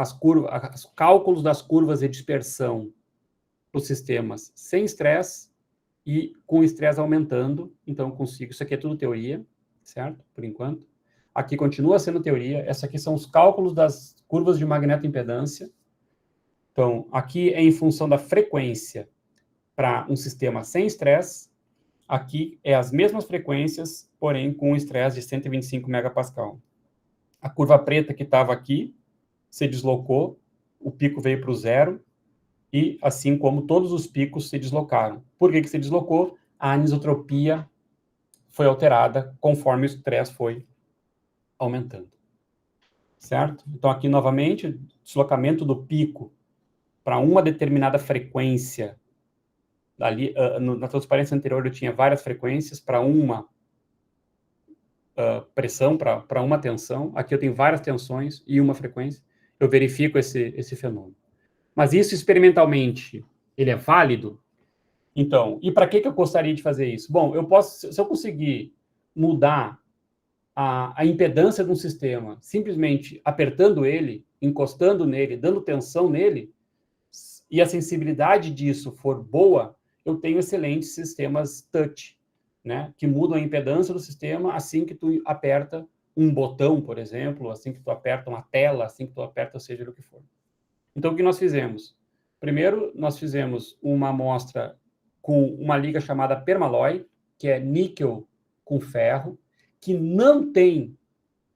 os cálculos das curvas de dispersão para os sistemas sem estresse e com estresse aumentando. Então, eu consigo. Isso aqui é tudo teoria, certo? Por enquanto. Aqui continua sendo teoria. Essa aqui são os cálculos das curvas de magnetoimpedância. Então, aqui é em função da frequência para um sistema sem estresse. Aqui é as mesmas frequências, porém com um estresse de 125 megapascal. A curva preta que estava aqui se deslocou, o pico veio para o zero, e assim como todos os picos se deslocaram. Por que se deslocou? A anisotropia foi alterada conforme o estresse foi aumentando. Certo? Então, aqui, novamente, o deslocamento do pico para uma determinada frequência. Ali, na transparência anterior, eu tinha várias frequências para uma pressão, para uma tensão. Aqui eu tenho várias tensões e uma frequência. Eu verifico esse fenômeno. Mas isso, experimentalmente, ele é válido? Então, e para que eu gostaria de fazer isso? Bom, eu posso, se eu conseguir mudar a impedância de um sistema, simplesmente apertando ele, encostando nele, dando tensão nele, e a sensibilidade disso for boa, eu tenho excelentes sistemas touch, né, que mudam a impedância do sistema assim que tu aperta um botão, por exemplo, assim que tu aperta uma tela, assim que tu aperta seja o que for. Então, o que nós fizemos? Primeiro, nós fizemos uma amostra com uma liga chamada Permalloy, que é níquel com ferro, que não tem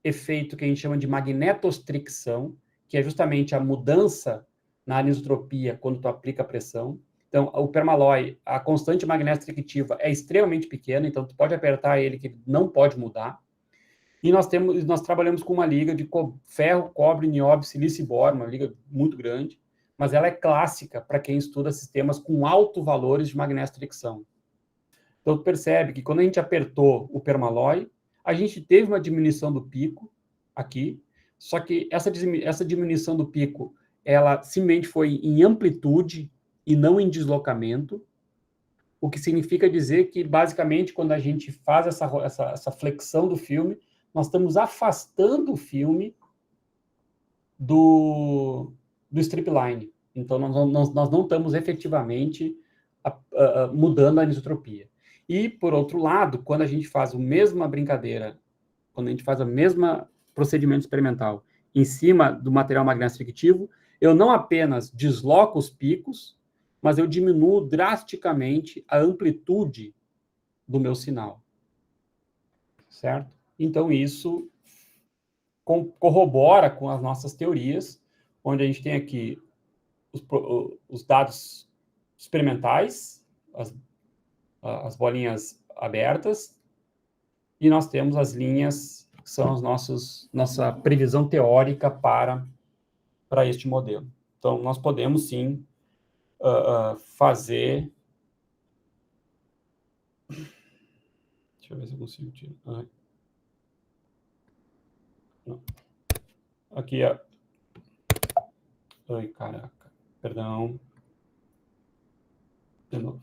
efeito que a gente chama de magnetostricção, que é justamente a mudança na anisotropia quando tu aplica a pressão. Então, o Permalloy, a constante magnético-restritiva é extremamente pequena, então tu pode apertar ele que ele não pode mudar. E nós trabalhamos com uma liga de ferro, cobre, nióbio, silício e boro, uma liga muito grande, mas ela é clássica para quem estuda sistemas com altos valores de magnetostricção. Então, tu percebe que quando a gente apertou o Permalloy, a gente teve uma diminuição do pico aqui, só que essa diminuição do pico, ela simplesmente foi em amplitude e não em deslocamento, o que significa dizer que, basicamente, quando a gente faz essa flexão do filme, nós estamos afastando o filme do stripline. Então, nós não estamos efetivamente mudando a anisotropia. E, por outro lado, quando a gente faz a mesma brincadeira, quando a gente faz o mesmo procedimento experimental em cima do material magnético-restrictivo, eu não apenas desloco os picos, mas eu diminuo drasticamente a amplitude do meu sinal. Certo? Então, isso corrobora com as nossas teorias, onde a gente tem aqui os dados experimentais, as bolinhas abertas, e nós temos as linhas, que são nossa previsão teórica para este modelo. Então, nós podemos, sim, fazer... Deixa eu ver se eu consigo tirar. Não. Aqui, ó. Ai, caraca. Perdão. De novo.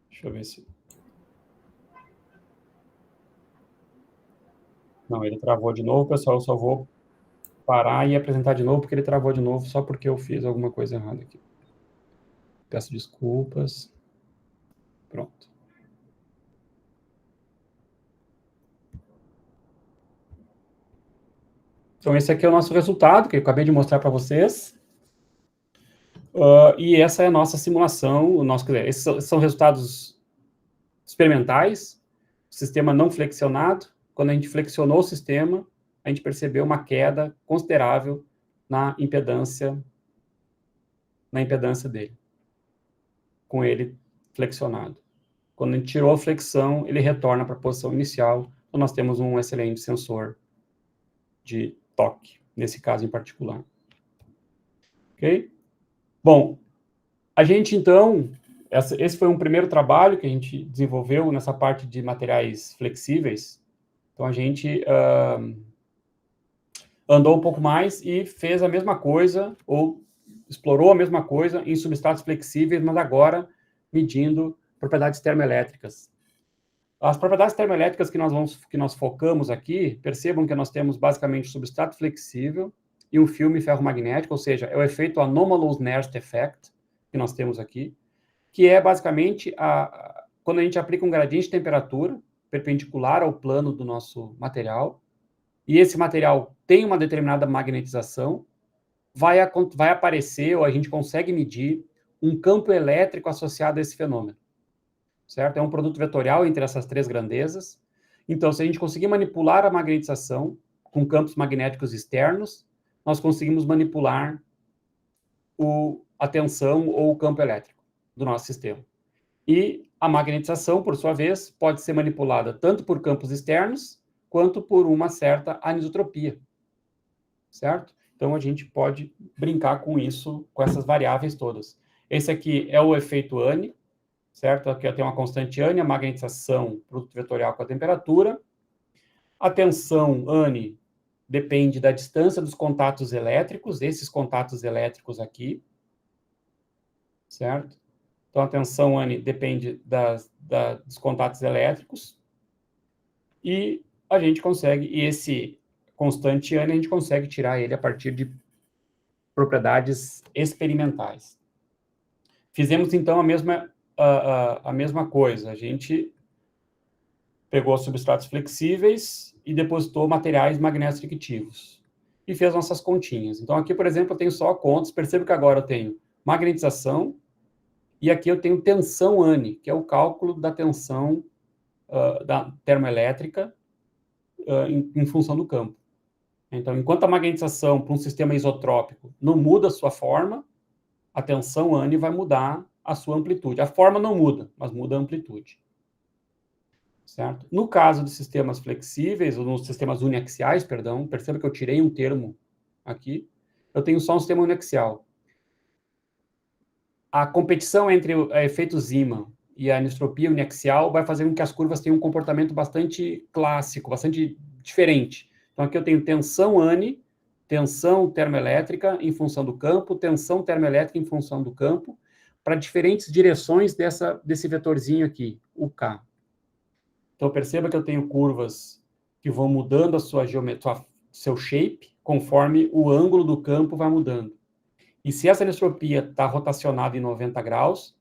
Deixa eu ver se... Não, ele travou de novo, pessoal. Eu só vou parar e apresentar de novo, porque ele travou de novo, só porque eu fiz alguma coisa errada aqui. Peço desculpas. Pronto. Então, esse aqui é o nosso resultado, que eu acabei de mostrar para vocês. E essa é a nossa simulação. Esses são resultados experimentais. O sistema não flexionado. Quando a gente flexionou o sistema, a gente percebeu uma queda considerável na impedância dele, com ele flexionado. Quando a gente tirou a flexão, ele retorna para a posição inicial. Então, nós temos um excelente sensor de toque, nesse caso em particular. Ok? Bom, a gente, então, esse foi um primeiro trabalho que a gente desenvolveu nessa parte de materiais flexíveis. Então, a gente andou um pouco mais e fez a mesma coisa, ou explorou a mesma coisa em substratos flexíveis, mas agora medindo propriedades termoelétricas. As propriedades termoelétricas que nós focamos aqui, percebam que nós temos basicamente substrato flexível e um filme ferromagnético, ou seja, é o efeito anomalous Nernst effect que nós temos aqui, que é basicamente quando a gente aplica um gradiente de temperatura perpendicular ao plano do nosso material, e esse material tem uma determinada magnetização, vai aparecer, ou a gente consegue medir, um campo elétrico associado a esse fenômeno. Certo? É um produto vetorial entre essas três grandezas. Então, se a gente conseguir manipular a magnetização com campos magnéticos externos, nós conseguimos manipular a tensão ou o campo elétrico do nosso sistema. E a magnetização, por sua vez, pode ser manipulada tanto por campos externos, quanto por uma certa anisotropia. Certo? Então, a gente pode brincar com isso, com essas variáveis todas. Esse aqui é o efeito Anne, certo? Aqui eu tenho uma constante Anne, a magnetização, produto vetorial com a temperatura. A tensão Anne depende da distância dos contatos elétricos, esses contatos elétricos aqui, certo? Então, a tensão Anne depende dos contatos elétricos. E a gente consegue, e esse constante Anne, a gente consegue tirar ele a partir de propriedades experimentais. Fizemos, então, a mesma coisa. A gente pegou substratos flexíveis e depositou materiais magnéticos frictivos. E fez nossas continhas. Então, aqui, por exemplo, eu tenho só contas. Perceba que agora eu tenho magnetização e aqui eu tenho tensão Anne, que é o cálculo da tensão da termoelétrica em função do campo. Então, enquanto a magnetização para um sistema isotrópico não muda a sua forma, a tensão Anne vai mudar a sua amplitude. A forma não muda, mas muda a amplitude. Certo? No caso de sistemas flexíveis, ou nos sistemas uniaxiais, perdão, perceba que eu tirei um termo aqui, eu tenho só um sistema uniaxial. A competição entre o efeito Zeeman e a anisotropia uniaxial vai fazer com que as curvas tenham um comportamento bastante clássico, bastante diferente. Então, aqui eu tenho tensão Anne, tensão termoelétrica em função do campo, tensão termoelétrica em função do campo, para diferentes direções desse vetorzinho aqui, o K. Então, perceba que eu tenho curvas que vão mudando a sua geometria, seu shape, conforme o ângulo do campo vai mudando. E se essa anisotropia está rotacionada em 90 graus,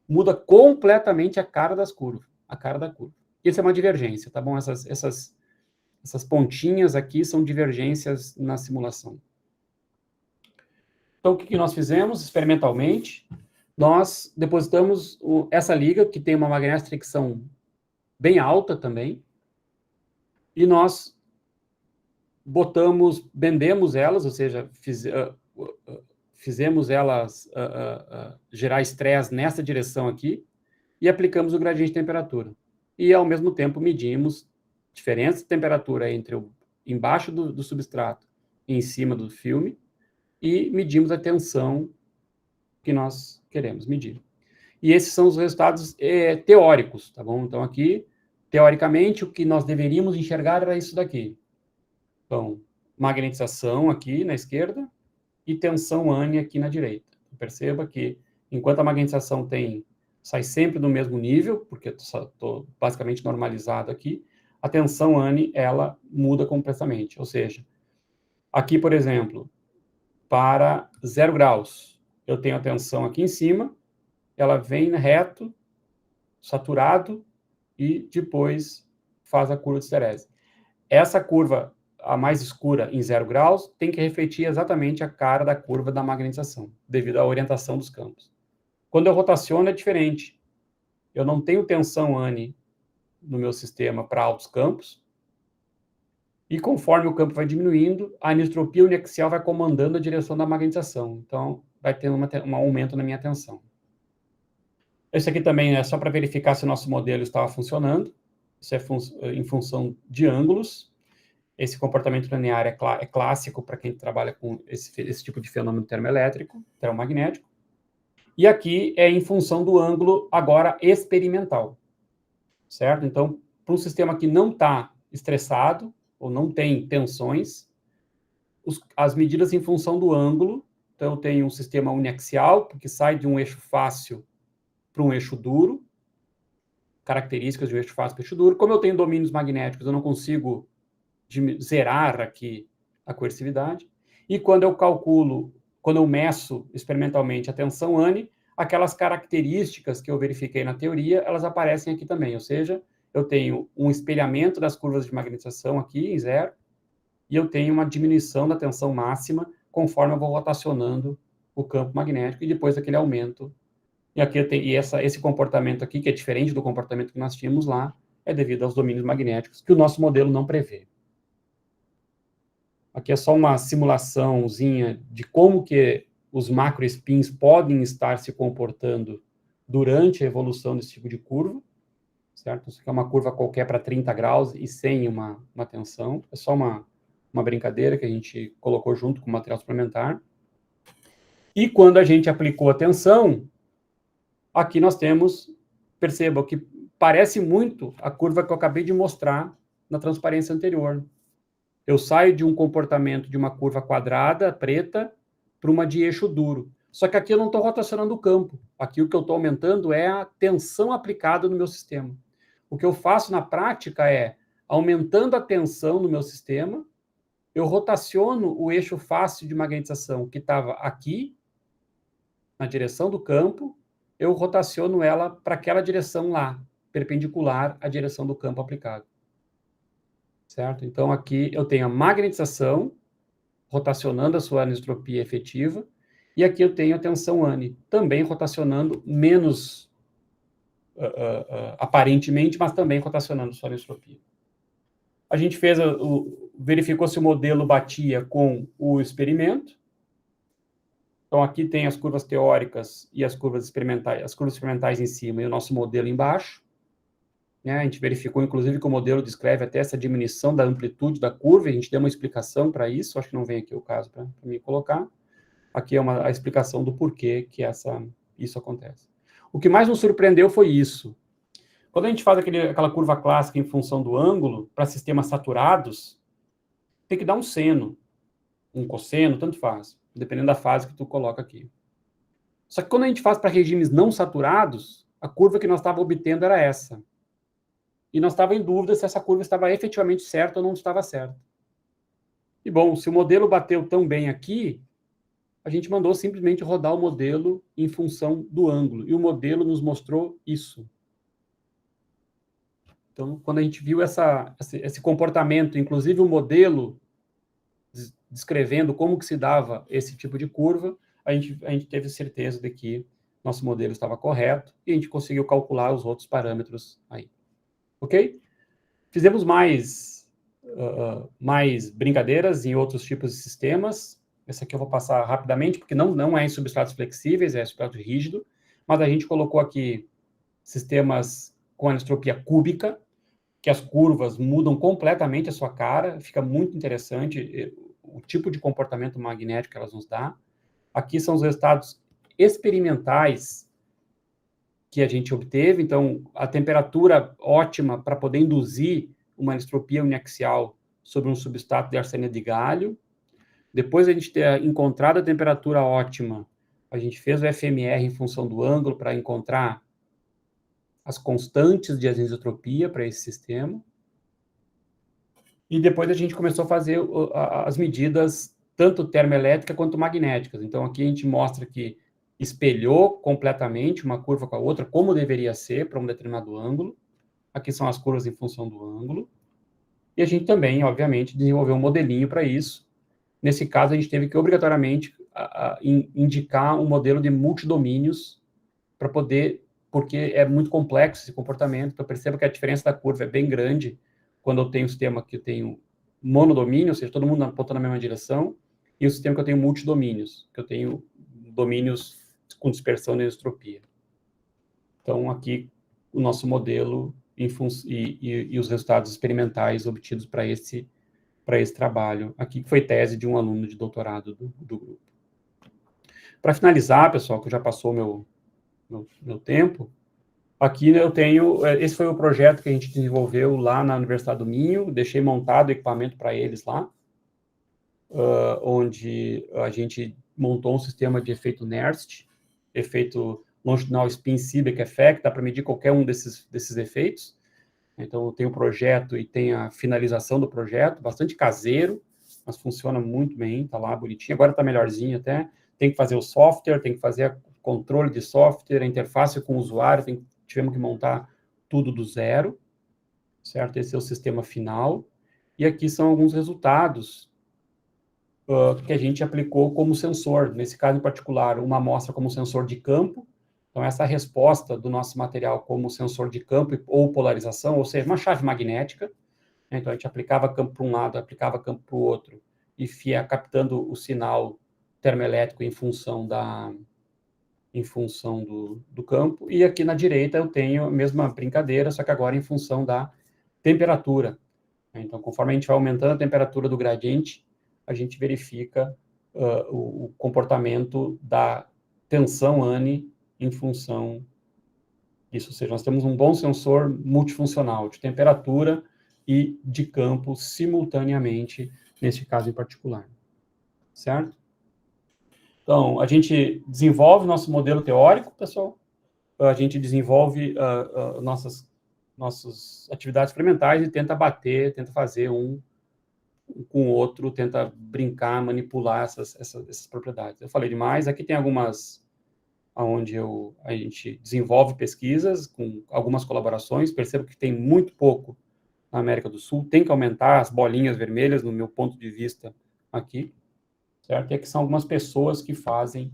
muda completamente a cara das curvas, a cara da curva. Isso é uma divergência, tá bom? Essas pontinhas aqui são divergências na simulação. Então, o que nós fizemos experimentalmente? Nós depositamos essa liga, que tem uma magnética fricção bem alta também, e nós bendemos elas, ou seja, fizemos elas gerar estresse nessa direção aqui, e aplicamos o gradiente de temperatura. E, ao mesmo tempo, medimos diferença de temperatura entre embaixo do substrato e em cima do filme, e medimos a tensão que nós queremos medir. E esses são os resultados teóricos, tá bom? Então, aqui, teoricamente, o que nós deveríamos enxergar era isso daqui. Então, magnetização aqui na esquerda e tensão Anne aqui na direita. Perceba que, enquanto a magnetização sai sempre do mesmo nível, porque estou basicamente normalizado aqui, a tensão Anne, ela muda completamente. Ou seja, aqui, por exemplo, para 0 graus, eu tenho a tensão aqui em cima, ela vem reto, saturado, e depois faz a curva de esterese. Essa curva, a mais escura, em 0 graus, tem que refletir exatamente a cara da curva da magnetização, devido à orientação dos campos. Quando eu rotaciono, é diferente. Eu não tenho tensão Anne no meu sistema para altos campos, e conforme o campo vai diminuindo, a anisotropia uniaxial vai comandando a direção da magnetização. Então, vai tendo um aumento na minha tensão. Esse aqui também é só para verificar se o nosso modelo estava funcionando. Isso é em função de ângulos. Esse comportamento linear é clássico para quem trabalha com esse tipo de fenômeno termoelétrico, termomagnético. E aqui é em função do ângulo, agora, experimental. Certo? Então, para um sistema que não está estressado, ou não tem tensões, as medidas em função do ângulo. Então, eu tenho um sistema uniaxial, porque sai de um eixo fácil para um eixo duro, características de um eixo fácil para eixo duro. Como eu tenho domínios magnéticos, eu não consigo zerar aqui a coercividade. E quando eu meço experimentalmente a tensão ANI, aquelas características que eu verifiquei na teoria, elas aparecem aqui também. Ou seja, eu tenho um espelhamento das curvas de magnetização aqui em zero, e eu tenho uma diminuição da tensão máxima conforme eu vou rotacionando o campo magnético, e depois aquele aumento. E aqui eu tenho, esse comportamento aqui, que é diferente do comportamento que nós tínhamos lá, é devido aos domínios magnéticos, que o nosso modelo não prevê. Aqui é só uma simulaçãozinha de como que os macroespins podem estar se comportando durante a evolução desse tipo de curva, certo? Isso aqui é uma curva qualquer para 30 graus e sem uma tensão. É só uma brincadeira que a gente colocou junto com o material suplementar. E quando a gente aplicou a tensão, aqui nós temos, perceba, que parece muito a curva que eu acabei de mostrar na transparência anterior. Eu saio de um comportamento de uma curva quadrada, preta, para uma de eixo duro. Só que aqui eu não estou rotacionando o campo. Aqui o que eu estou aumentando é a tensão aplicada no meu sistema. O que eu faço na prática é, aumentando a tensão no meu sistema, eu rotaciono o eixo fácil de magnetização que estava aqui, na direção do campo, eu rotaciono ela para aquela direção lá, perpendicular à direção do campo aplicado. Certo? Então, aqui eu tenho a magnetização, rotacionando a sua anisotropia efetiva, e aqui eu tenho a tensão ANI, também rotacionando menos aparentemente, mas também rotacionando a sua anisotropia. A gente verificou se o modelo batia com o experimento. Então, aqui tem as curvas teóricas e as curvas experimentais em cima e o nosso modelo embaixo. A gente verificou, inclusive, que o modelo descreve até essa diminuição da amplitude da curva, e a gente deu uma explicação para isso, acho que não vem aqui o caso para me colocar. Aqui é a explicação do porquê que isso acontece. O que mais nos surpreendeu foi isso. Quando a gente faz aquela curva clássica em função do ângulo, para sistemas saturados, tem que dar um seno, um cosseno, tanto faz, dependendo da fase que tu coloca aqui. Só que quando a gente faz para regimes não saturados, a curva que nós estávamos obtendo era essa. E nós estávamos em dúvida se essa curva estava efetivamente certa ou não estava certa. E, bom, se o modelo bateu tão bem aqui, a gente mandou simplesmente rodar o modelo em função do ângulo. E o modelo nos mostrou isso. Então, quando a gente viu esse comportamento, inclusive o modelo descrevendo como que se dava esse tipo de curva, a gente teve certeza de que nosso modelo estava correto e a gente conseguiu calcular os outros parâmetros aí. Ok? Fizemos mais brincadeiras em outros tipos de sistemas. Esse aqui eu vou passar rapidamente, porque não é em substratos flexíveis, é substrato rígido, mas a gente colocou aqui sistemas com anisotropia cúbica, que as curvas mudam completamente a sua cara, fica muito interessante o tipo de comportamento magnético que elas nos dão. Aqui são os resultados experimentais que a gente obteve, então a temperatura ótima para poder induzir uma anisotropia uniaxial sobre um substrato de arsênio de galho. Depois de a gente ter encontrado a temperatura ótima, a gente fez o FMR em função do ângulo para encontrar as constantes de anisotropia para esse sistema. E depois a gente começou a fazer as medidas tanto termoelétricas quanto magnéticas. Então aqui a gente mostra que espelhou completamente uma curva com a outra, como deveria ser para um determinado ângulo. Aqui são as curvas em função do ângulo. E a gente também, obviamente, desenvolveu um modelinho para isso. Nesse caso, a gente teve que, obrigatoriamente, indicar um modelo de multidomínios para poder, porque é muito complexo esse comportamento. Então, perceba que a diferença da curva é bem grande quando eu tenho um sistema que eu tenho monodomínio, ou seja, todo mundo apontando na mesma direção, e o sistema que eu tenho multidomínios, que eu tenho domínios com dispersão de anisotropia. Então, aqui, o nosso modelo e os resultados experimentais obtidos para esse trabalho. Aqui foi tese de um aluno de doutorado do grupo. Para finalizar, pessoal, que já passou meu tempo, aqui eu tenho... Esse foi o projeto que a gente desenvolveu lá na Universidade do Minho, deixei montado o equipamento para eles lá, onde a gente montou um sistema de efeito NERST, efeito longitudinal spin Seebeck effect, dá para medir qualquer um desses efeitos. Então, eu tenho o projeto e tenho a finalização do projeto, bastante caseiro, mas funciona muito bem, está lá bonitinho. Agora está melhorzinho até. Tem que fazer o software, tem que fazer o controle de software, a interface com o usuário, tivemos que montar tudo do zero, certo? Esse é o sistema final. E aqui são alguns resultados que a gente aplicou como sensor. Nesse caso em particular, uma amostra como sensor de campo. Então, essa resposta do nosso material como sensor de campo ou polarização, ou seja, uma chave magnética. Então, a gente aplicava campo para um lado, aplicava campo para o outro, e ia captando o sinal termoelétrico em função do campo. E aqui na direita eu tenho a mesma brincadeira, só que agora em função da temperatura. Então, conforme a gente vai aumentando a temperatura do gradiente, a gente verifica o comportamento da tensão ANI em função disso. Ou seja, nós temos um bom sensor multifuncional de temperatura e de campo simultaneamente, neste caso em particular. Certo? Então, a gente desenvolve nosso modelo teórico, pessoal. A gente desenvolve nossas atividades experimentais e tenta fazer um com o outro, tenta brincar, manipular essas propriedades. Eu falei demais. Aqui tem algumas onde a gente desenvolve pesquisas com algumas colaborações. Percebo que tem muito pouco na América do Sul. Tem que aumentar as bolinhas vermelhas, no meu ponto de vista, aqui. Certo? E aqui são algumas pessoas que fazem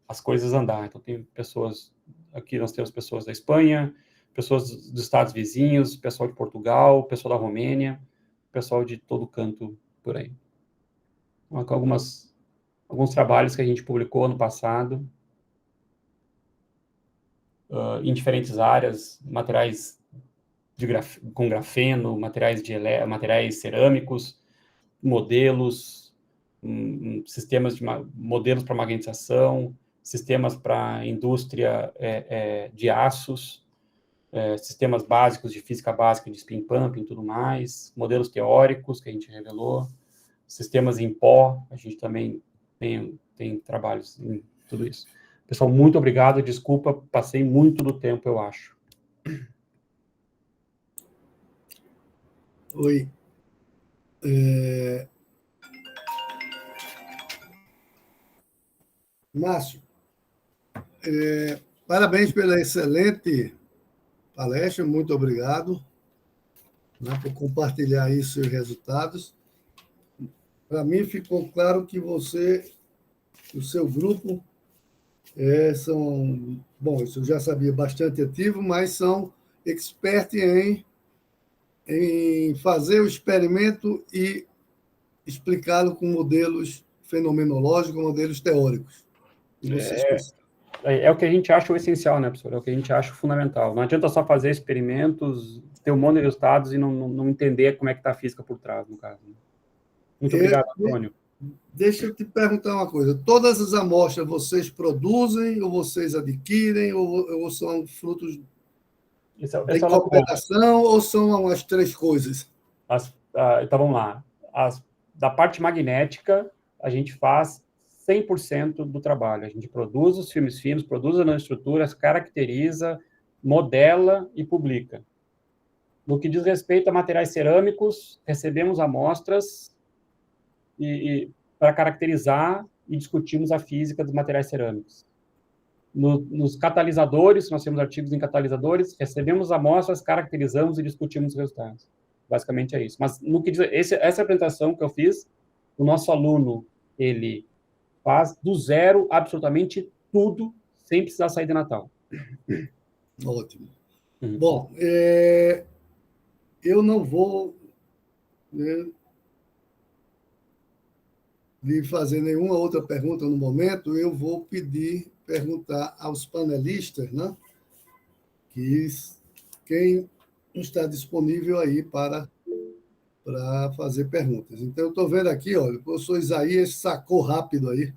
as coisas andar. Então, tem pessoas... Aqui nós temos pessoas da Espanha, pessoas dos estados vizinhos, pessoal de Portugal, pessoal da Romênia, pessoal de todo canto por aí. Então, aqui alguns trabalhos que a gente publicou ano passado, em diferentes áreas, materiais com grafeno, materiais cerâmicos, modelos, modelos para magnetização, sistemas para indústria de aços, sistemas básicos de física básica de spin pumping e tudo mais, modelos teóricos que a gente revelou, sistemas em pó, a gente também tem trabalhos em tudo isso. Pessoal, muito obrigado, desculpa, passei muito do tempo, eu acho. Oi. Márcio, parabéns pela excelente palestra, muito obrigado, né, por compartilhar aí seus resultados. Para mim ficou claro que o seu grupo bom, isso eu já sabia, bastante ativo, mas são expert em fazer o experimento e explicá-lo com modelos fenomenológicos, modelos teóricos. E vocês É o que a gente acha o essencial, né, professor? É o que a gente acha fundamental. Não adianta só fazer experimentos, ter um monte de resultados e não entender como é que está a física por trás, no caso. Muito obrigado, Antônio. Deixa eu te perguntar uma coisa. Todas as amostras vocês produzem, ou vocês adquirem, ou são frutos de cooperação, ou são as três coisas? Então, vamos lá. Da parte magnética, a gente faz 100% do trabalho. A gente produz os filmes finos, produz as nanoestruturas, caracteriza, modela e publica. No que diz respeito a materiais cerâmicos, recebemos amostras para caracterizar e discutimos a física dos materiais cerâmicos. Nos catalisadores, nós temos artigos em catalisadores, recebemos amostras, caracterizamos e discutimos os resultados. Basicamente é isso. Mas no que diz essa apresentação que eu fiz, o nosso aluno, ele faz do zero absolutamente tudo, sem precisar sair de Natal. Ótimo. Bom, eu não vou lhe fazer nenhuma outra pergunta no momento, eu vou perguntar aos panelistas, né, quem está disponível aí para fazer perguntas. Então, eu estou vendo aqui, olha, o professor Isaías sacou rápido aí,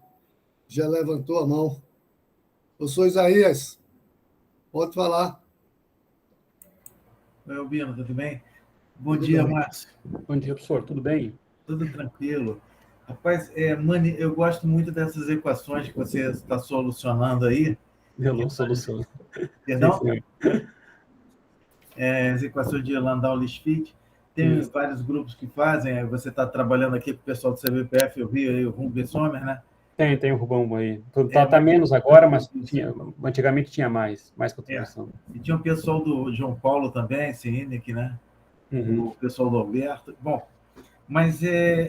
já levantou a mão. Professor Isaías, pode falar. Oi, Albino, tudo bem? Bom dia, Márcio. Bom dia, professor, tudo bem? Tudo tranquilo. Rapaz, Mani, eu gosto muito dessas equações que você está solucionando aí. Eu não soluciono. Perdão? Sim, senhor. As equações de Landau-Lishfit. Tem Isso. vários grupos que fazem. Você está trabalhando aqui com o pessoal do CBPF, eu vi aí o Rubens Sommer, né? Tem o Rubão aí. Tá mas- menos agora, mas antigamente tinha mais contribuição. E tinha o pessoal do João Paulo também, Cinic, né? Uhum. O pessoal do Alberto. Bom, mas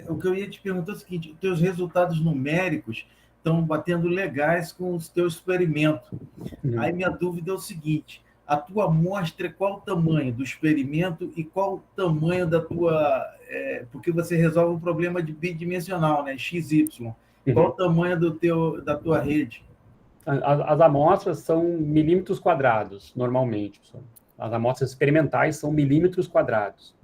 o que eu ia te perguntar é o seguinte: os teus resultados numéricos estão batendo legais com os teus experimentos. Uhum. Aí minha dúvida é o seguinte: a tua amostra, qual o tamanho do experimento e qual o tamanho da tua... porque você resolve um problema de bidimensional, né? XY. Qual o tamanho da tua rede? As amostras são milímetros quadrados, normalmente. As amostras experimentais são milímetros quadrados.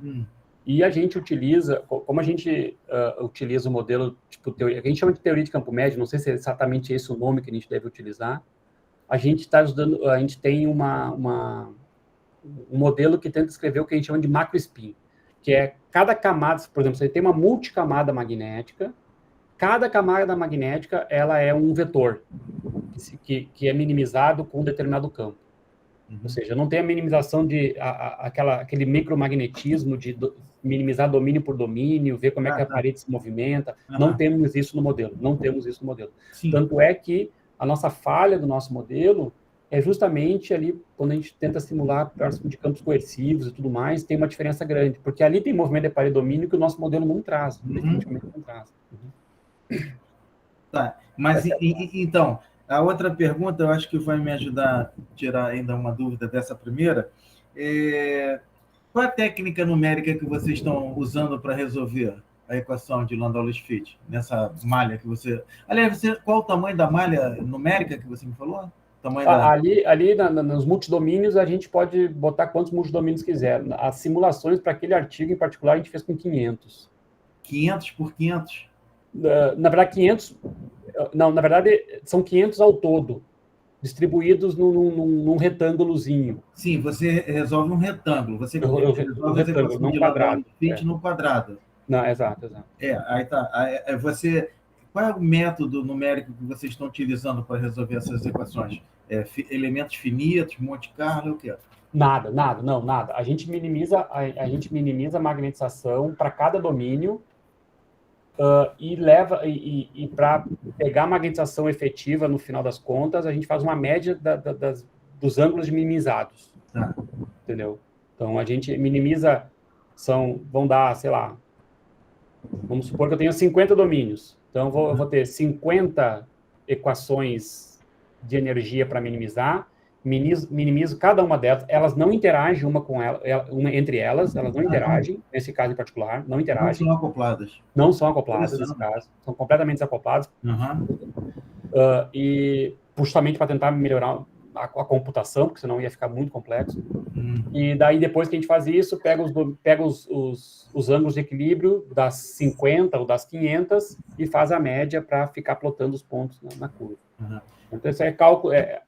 E a gente utiliza, como a gente utiliza o modelo, tipo, teoria, que a gente chama de teoria de campo médio, não sei se é exatamente esse o nome que a gente deve utilizar, a gente tem um modelo que tenta descrever o que a gente chama de macrospin, que é cada camada, por exemplo, você tem uma multicamada magnética, cada camada magnética ela é um vetor que é minimizado com um determinado campo. Ou seja, não tem a minimização de aquele micromagnetismo de minimizar domínio por domínio, ver como é que a parede se movimenta. Não temos isso no modelo. Sim. Tanto é que a nossa falha do nosso modelo é justamente ali, quando a gente tenta simular próximo de campos coercivos e tudo mais, tem uma diferença grande, porque ali tem movimento de parede e domínio que o nosso modelo não traz, definitivamente não traz. Tá, mas então, a outra pergunta, eu acho que vai me ajudar a tirar ainda uma dúvida dessa primeira. Qual a técnica numérica que vocês estão usando para resolver a equação de Landau-Lishfit, nessa malha que você... Aliás, qual o tamanho da malha numérica que você me falou? Ali nos multidomínios, a gente pode botar quantos multidomínios quiser. As simulações para aquele artigo em particular, a gente fez com 500. 500 por 500? Na verdade, 500... Não, na verdade, são 500 ao todo, distribuídos num retângulozinho. Sim, você resolve um retângulo. Você resolve um retângulo, não um quadrado. No quadrado. Não, exato. Aí tá. Qual é o método numérico que vocês estão utilizando para resolver essas equações? Elementos finitos, Monte Carlo, o quê? Nada. A gente minimiza a magnetização para cada domínio e para pegar a magnetização efetiva no final das contas, a gente faz uma média dos ângulos minimizados. Entendeu? Então, a gente minimiza, vão dar, sei lá, vamos supor que eu tenho 50 domínios. Então, eu vou ter 50 equações de energia para minimizar, minimizo cada uma delas, elas não interagem entre elas não interagem, nesse caso em particular, não interagem. Não são acopladas nesse caso, são completamente desacopladas. E justamente para tentar melhorar a computação, porque senão ia ficar muito complexo. E daí, depois que a gente faz isso, pega os ângulos de equilíbrio das 50 ou das 500 e faz a média para ficar plotando os pontos na curva. Então, esse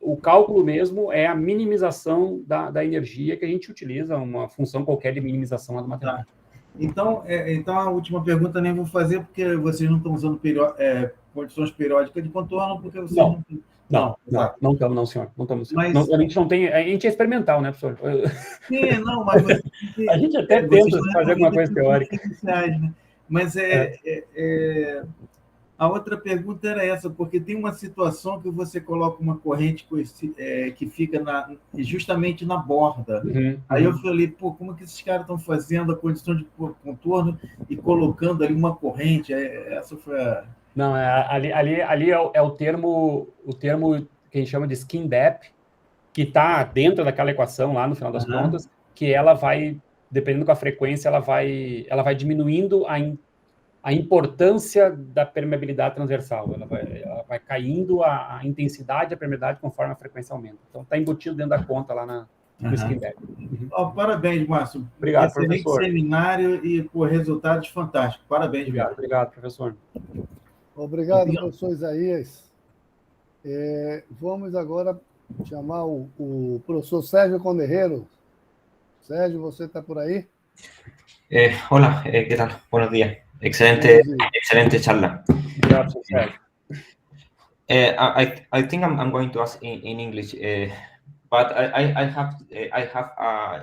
o cálculo mesmo é a minimização da energia que a gente utiliza, uma função qualquer de minimização da matemática. Então, a última pergunta nem vou fazer, porque vocês não estão usando condições periódicas de contorno, porque vocês não estamos, não, senhor. Não estamos. Mas... a gente não tem. A gente é experimental, né, professor? Sim, não, mas a gente até tenta fazer alguma coisa teórica. Né? Mas a outra pergunta era essa, porque tem uma situação que você coloca uma corrente que fica justamente na borda. Aí eu falei, como que esses caras estão fazendo a condição de contorno e colocando ali uma corrente? Essa foi a... Não, ali é o termo que a gente chama de skin depth, que está dentro daquela equação lá, no final das contas, que ela vai, dependendo com a frequência, ela vai diminuindo a importância da permeabilidade transversal. Ela vai caindo a intensidade da permeabilidade conforme a frequência aumenta. Então, está embutido dentro da conta lá no skin depth. Parabéns, Márcio. Obrigado, excelente professor. Seminário e por resultados fantásticos. Parabéns, obrigado, professor. Obrigado, professor Isaías. Vamos agora chamar o professor Sérgio Conderreiro. Sérgio, você está por aí? Hola, ¿qué tal? Buenos días. Excelente, excelente charla. Graças, Sérgio. I think I'm going to ask in English, but I have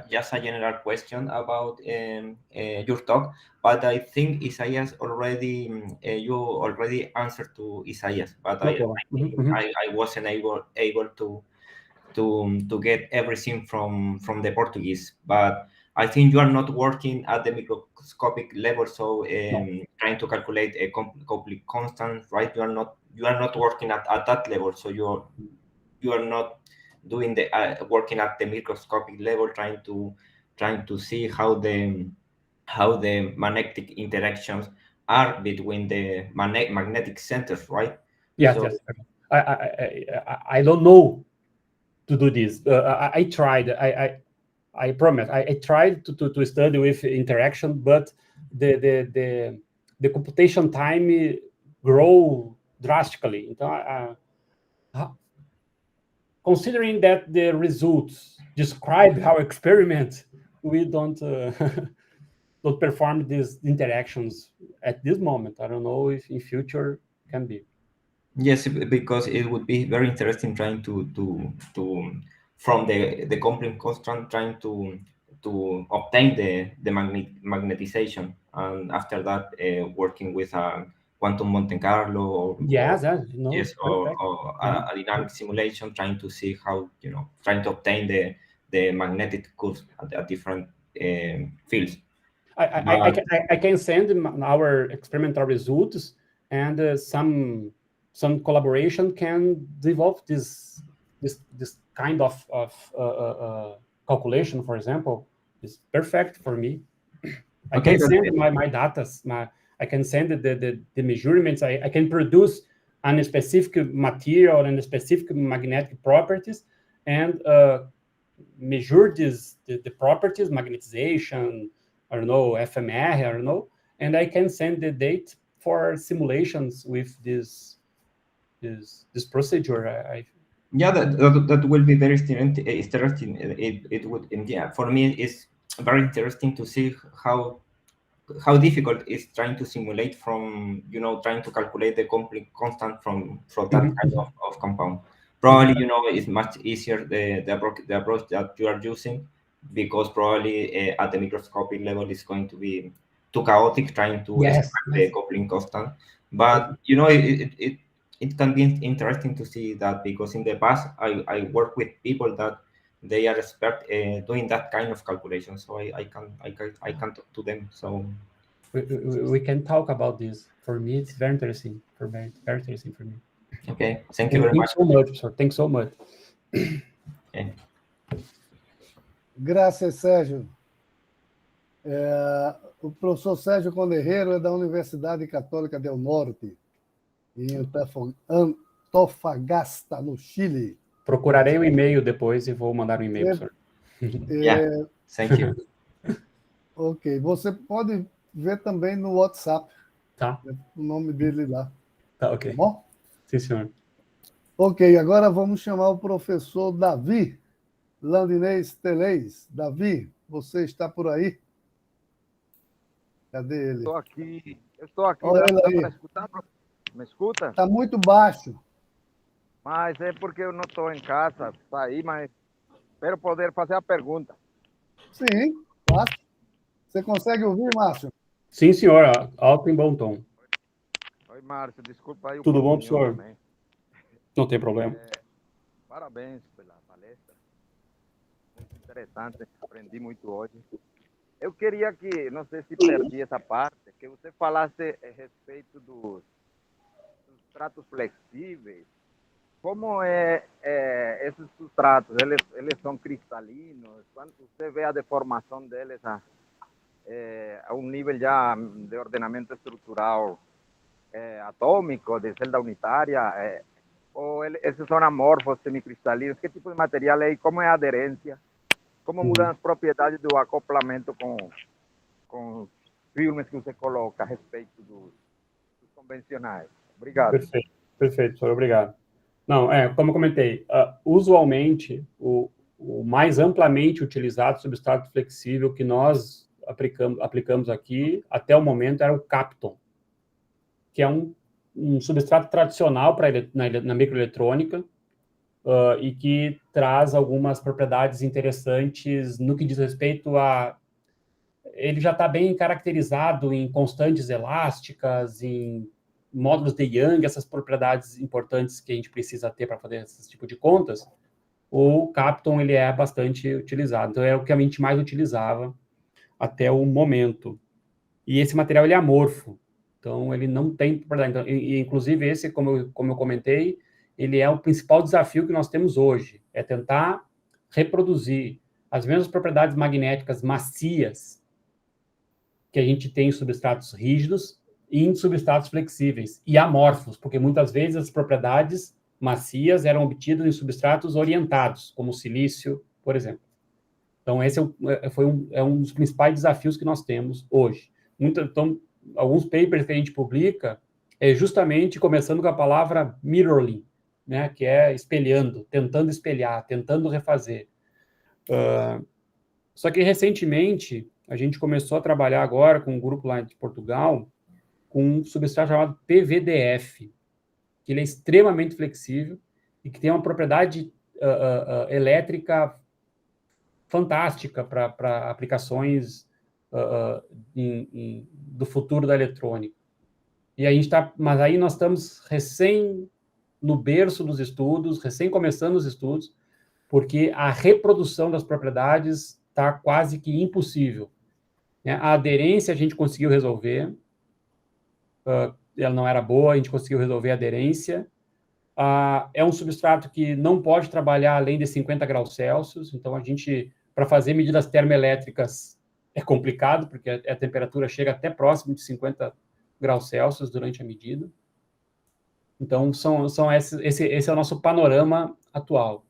just a general question about your talk. But I think Isaias already you already answered to Isaias, but No problem. I wasn't able to get everything from the Portuguese. But I think you are not working at the microscopic level, so trying to calculate a complete constant, right? You are not working at that level, so you are not doing the working at the microscopic level, trying to see how the magnetic interactions are between the magnetic centers, right? Yes, So, yes. I don't know to do this. I tried. I promise. I tried to study with interaction, but the computation time grow drastically. Então, considering that the results describe our experiment, we don't don't perform these interactions at this moment. I don't know if in future can be. yes, because it would be very interesting trying to from the complex constant trying to obtain the magnetization, and after that working with a quantum Monte Carlo or Yes, no, yes, perfect. or a dynamic simulation, trying to see how trying to obtain the magnetic curves at different fields. I can send our experimental results, and some collaboration can develop this kind of calculation. For example, is perfect for me. I Okay, can send my data. I can send the measurements. I can produce on a specific material and specific magnetic properties, and measure the properties, magnetization, I don't know, FMR, I don't know, and I can send the date for simulations with this procedure. Yeah, that will be very interesting. It would, and yeah, for me, it's very interesting to see how difficult it's trying to simulate from trying to calculate the complete constant from that kind of compound. Probably it's much easier the approach that you are using, because probably at the microscopic level it's going to be too chaotic trying to extract the coupling constant. But it can be interesting to see that, because in the past I work with people that they are expert doing that kind of calculation, so I can talk to them. So we can talk about this. For me, it's very interesting. Very interesting for me. Okay, thank you very much. Thanks so much, sir. Thanks so much. Okay. Graças, Sérgio. O professor Sérgio Conderreiro é da Universidade Católica del Norte, em Antofagasta, no Chile. Procurarei o e-mail depois e vou mandar um e-mail para o senhor. Thank you. Ok, você pode ver também no WhatsApp. Tá. O nome dele lá. Tá, ok. Tá bom? Sim, senhor. Ok, agora vamos chamar o professor Davi Landinês Telês. Davi, você está por aí? Cadê ele? Estou aqui. Eu estou aqui. Olha ele aí. Para escutar? Me escuta? Está muito baixo. Mas é porque eu não estou em casa, saí, mas espero poder fazer a pergunta. Sim, fácil. Você consegue ouvir, Márcio? Sim, senhor. Alto em bom tom. Oi, Márcio. Desculpa aí o Tudo bom, portunhol senhor? também. Não tem problema. Parabéns pela palestra. Muito interessante. Aprendi muito hoje. Eu queria que, não sei se perdi essa parte, que você falasse a respeito dos substratos flexíveis. Como esses substratos? Eles são cristalinos? Quando você vê a deformação deles a um nível já de ordenamento estrutural atômico, de celda unitária, ou esses são amorfos, semicristalinos? Que tipo de material é e como é a aderência? Como mudam as propriedades do acoplamento com os filmes que você coloca a respeito dos convencionais? Obrigado. Perfeito, senhor. Obrigado. Não, como eu comentei, usualmente o mais amplamente utilizado substrato flexível que nós aplicamos aqui, até o momento, era o Kapton, que é um substrato tradicional na microeletrônica, e que traz algumas propriedades interessantes no que diz respeito a... Ele já está bem caracterizado em constantes elásticas, em módulos de Young, essas propriedades importantes que a gente precisa ter para fazer esse tipo de contas. O Kapton, ele é bastante utilizado. Então, é o que a gente mais utilizava até o momento. E esse material, ele é amorfo. Então, ele não tem propriedade. Então, inclusive, esse, como eu comentei, ele é o principal desafio que nós temos hoje. É tentar reproduzir as mesmas propriedades magnéticas macias que a gente tem em substratos rígidos e em substratos flexíveis e amorfos, porque muitas vezes as propriedades macias eram obtidas em substratos orientados, como o silício, por exemplo. Então, esse é um dos principais desafios que nós temos hoje. Então, alguns papers que a gente publica é justamente começando com a palavra mirroring, né, que é espelhando, tentando espelhar, tentando refazer. Só que, recentemente, a gente começou a trabalhar agora com um grupo lá de Portugal com um substrato chamado PVDF, que ele é extremamente flexível e que tem uma propriedade elétrica fantástica para aplicações do futuro da eletrônica. E a gente mas aí nós estamos recém no berço dos estudos, recém começando os estudos, porque a reprodução das propriedades está quase que impossível. A aderência a gente conseguiu resolver, ela não era boa, a gente conseguiu resolver a aderência. É um substrato que não pode trabalhar além de 50 graus Celsius, então a gente, para fazer medidas termoelétricas, é complicado, porque a temperatura chega até próximo de 50 graus Celsius durante a medida. Então, esse é o nosso panorama atual.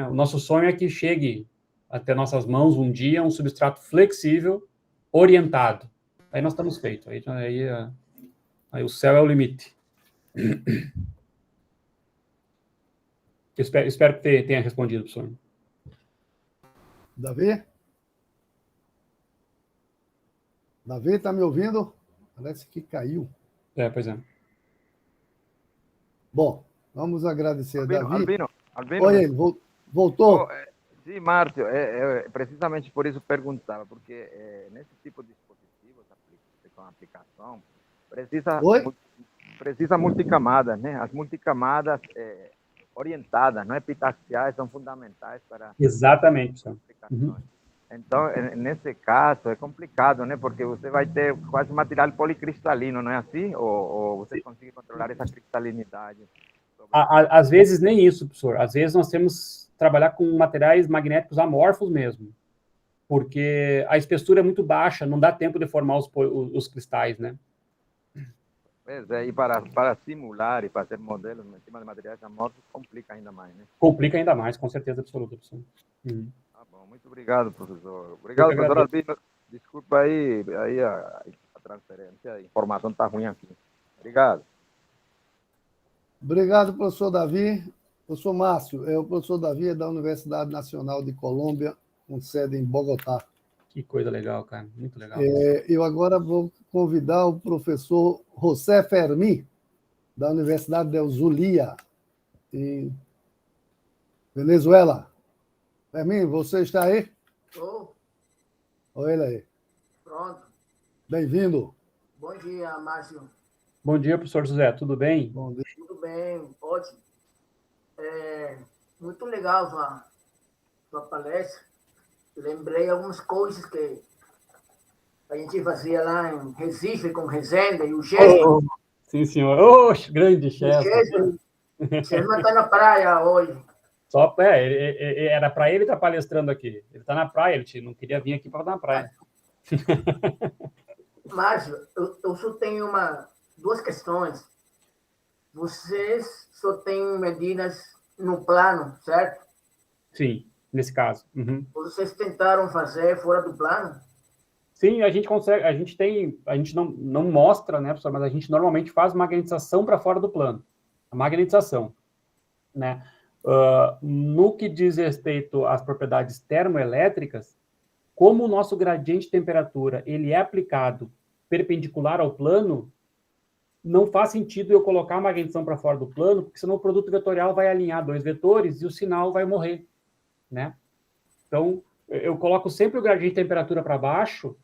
O nosso sonho é que chegue até nossas mãos um dia um substrato flexível, orientado. Aí nós estamos feitos. Aí o céu é o limite. Espero que tenha respondido, professor. Davi? Davi, está me ouvindo? Parece que caiu. Pois é. Bom, vamos agradecer a Davi. Albino. Oi, voltou? Sim, Márcio, precisamente por isso perguntava, porque nesse tipo de dispositivos com aplicação, precisa multicamadas, né? As multicamadas orientadas, não epitaxiais, são fundamentais para... Exatamente, senhor. Uhum. Então, nesse caso, é complicado, né? Porque você vai ter quase material policristalino, não é assim? Ou você consegue controlar essa cristalinidade? Às vezes, nem isso, professor. Às vezes, nós temos que trabalhar com materiais magnéticos amorfos mesmo, porque a espessura é muito baixa, não dá tempo de formar os cristais, né? Pois é, e para simular e fazer modelos em cima de materiais amorfos, complica ainda mais, né? Complica ainda mais, com certeza absoluta, professor. Uhum. Tá bom, muito obrigado, professor. Obrigado, professor Albino. Desculpa aí a transferência, a informação está ruim aqui. Obrigado. Obrigado, professor Davi. Professor Márcio, o professor Davi é da Universidade Nacional de Colômbia, com sede em Bogotá. Que coisa legal, cara. Muito legal. Eu agora vou convidar o professor José Fermi, da Universidade de Zulia, em Venezuela. Fermi, você está aí? Estou. Olha ele aí. Pronto. Bem-vindo. Bom dia, Márcio. Bom dia, professor José. Tudo bem? Bom dia. Tudo bem, ótimo. Muito legal sua palestra. Lembrei algumas coisas que a gente fazia lá em Recife, com Resende e o Chesma. Sim, senhor. Grande Chesma. O Chesma está na praia hoje. Era para ele estar palestrando aqui. Ele está na praia, ele não queria vir aqui para estar na praia. Márcio, eu só tenho duas questões. Vocês só têm medidas no plano, certo? Sim, nesse caso. Uhum. Vocês tentaram fazer fora do plano? Sim, a gente consegue, a gente não mostra, né, professor, mas a gente normalmente faz magnetização para fora do plano. A magnetização, né? No que diz respeito às propriedades termoelétricas, como o nosso gradiente de temperatura ele é aplicado perpendicular ao plano, não faz sentido eu colocar a magnetização para fora do plano, porque senão o produto vetorial vai alinhar dois vetores e o sinal vai morrer, né? Então, eu coloco sempre o gradiente de temperatura para baixo,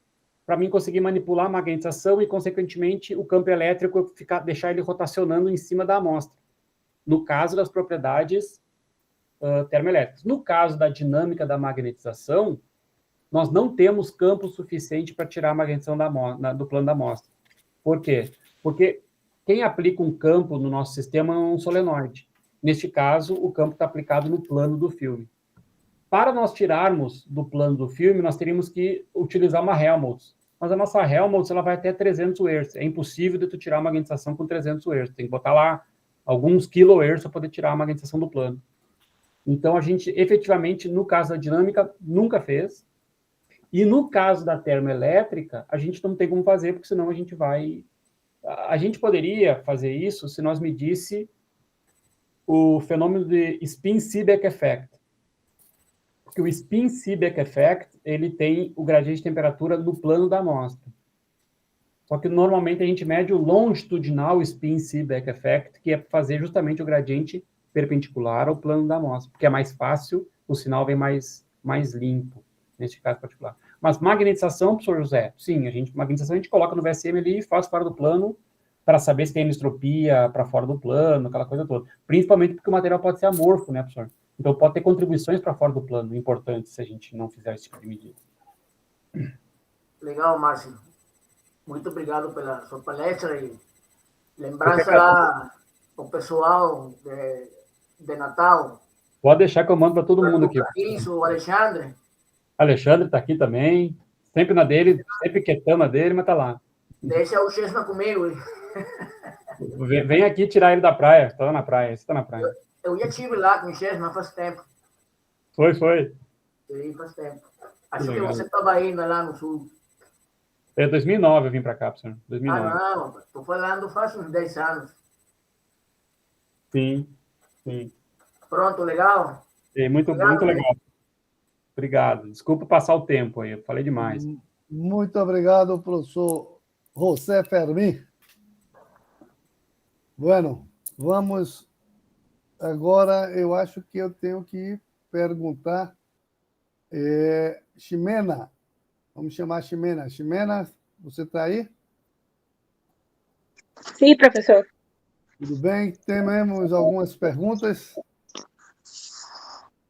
para mim conseguir manipular a magnetização e, consequentemente, o campo elétrico deixar ele rotacionando em cima da amostra. No caso das propriedades termoelétricas. No caso da dinâmica da magnetização, nós não temos campo suficiente para tirar a magnetização do plano da amostra. Por quê? Porque quem aplica um campo no nosso sistema é um solenoide. Neste caso, o campo está aplicado no plano do filme. Para nós tirarmos do plano do filme, nós teríamos que utilizar uma Helmholtz. Mas a nossa Helmholtz ela vai até 300 Hz. É impossível de tu tirar a magnetização com 300 Hz. Tem que botar lá alguns kHz para poder tirar a magnetização do plano. Então, a gente, efetivamente, no caso da dinâmica, nunca fez. E no caso da termoelétrica, a gente não tem como fazer, porque senão a gente vai... A gente poderia fazer isso se nós medisse o fenômeno de spin-Seebeck effect. Porque o spin-Seebeck effect, ele tem o gradiente de temperatura no plano da amostra. Só que normalmente a gente mede o longitudinal spin-Seebeck effect, que é fazer justamente o gradiente perpendicular ao plano da amostra, porque é mais fácil, o sinal vem mais limpo, neste caso particular. Mas magnetização, professor José, sim, magnetização a gente coloca no VSM ali e faz fora do plano para saber se tem anistropia para fora do plano, aquela coisa toda. Principalmente porque o material pode ser amorfo, né, professor? Então, pode ter contribuições para fora do plano, importantes, se a gente não fizer esse tipo de medida. Legal, Márcio. Muito obrigado pela sua palestra e lembrança lá ao pessoal de Natal. Pode deixar que eu mando para todo mundo aqui. Isso, o Alexandre. Alexandre está aqui também, sempre na dele, sempre quietando a dele, mas está lá. Deixa o Chesma comigo. Vem aqui tirar ele da praia, está na praia, você está na praia. Eu já estive lá com o Chesma faz tempo. Foi. Sim, faz tempo. Acho que você estava ainda lá no sul. É 2009 eu vim para cá, professor. 2009. Ah, não, estou falando faz uns 10 anos. Sim. Pronto, legal? Muito legal. Obrigado. Desculpa passar o tempo aí, eu falei demais. Muito obrigado, professor José Fermin. Bueno, vamos... Agora, eu acho que eu tenho que perguntar... Ximena, vamos chamar Ximena. Ximena, você está aí? Sim, professor. Tudo bem? Temos algumas perguntas.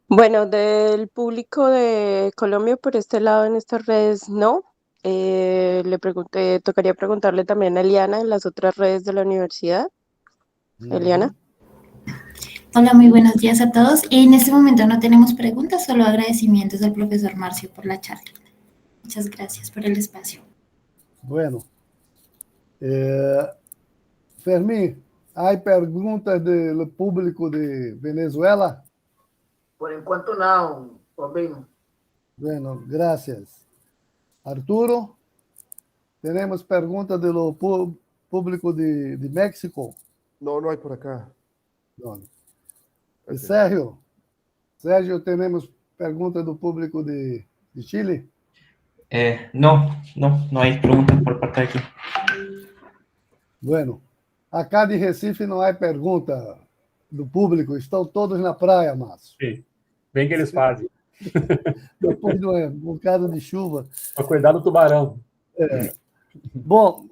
Bueno, del público de Colombia por este lado en estas redes no. Tocaría preguntarle también a Eliana en las otras redes de la universidad. Eliana. Hola, muy buenos días a todos. En este momento no tenemos preguntas, solo agradecimientos al profesor Marcio por la charla. Muchas gracias por el espacio. Bueno. Fermin, ¿hay preguntas del público de Venezuela? Por enquanto não, Robinho. Bueno, gracias. Arturo, tenemos perguntas do público de México? No, no hay por acá. No. Ok. Sérgio, temos perguntas do público de Chile? No hay preguntas por parte de aquí. Bueno, acá de Recife não há pergunta do público, estão todos na praia, Márcio. Sim. Bem que eles fazem. Depois de um bocado de chuva. Para cuidar do tubarão. Bom,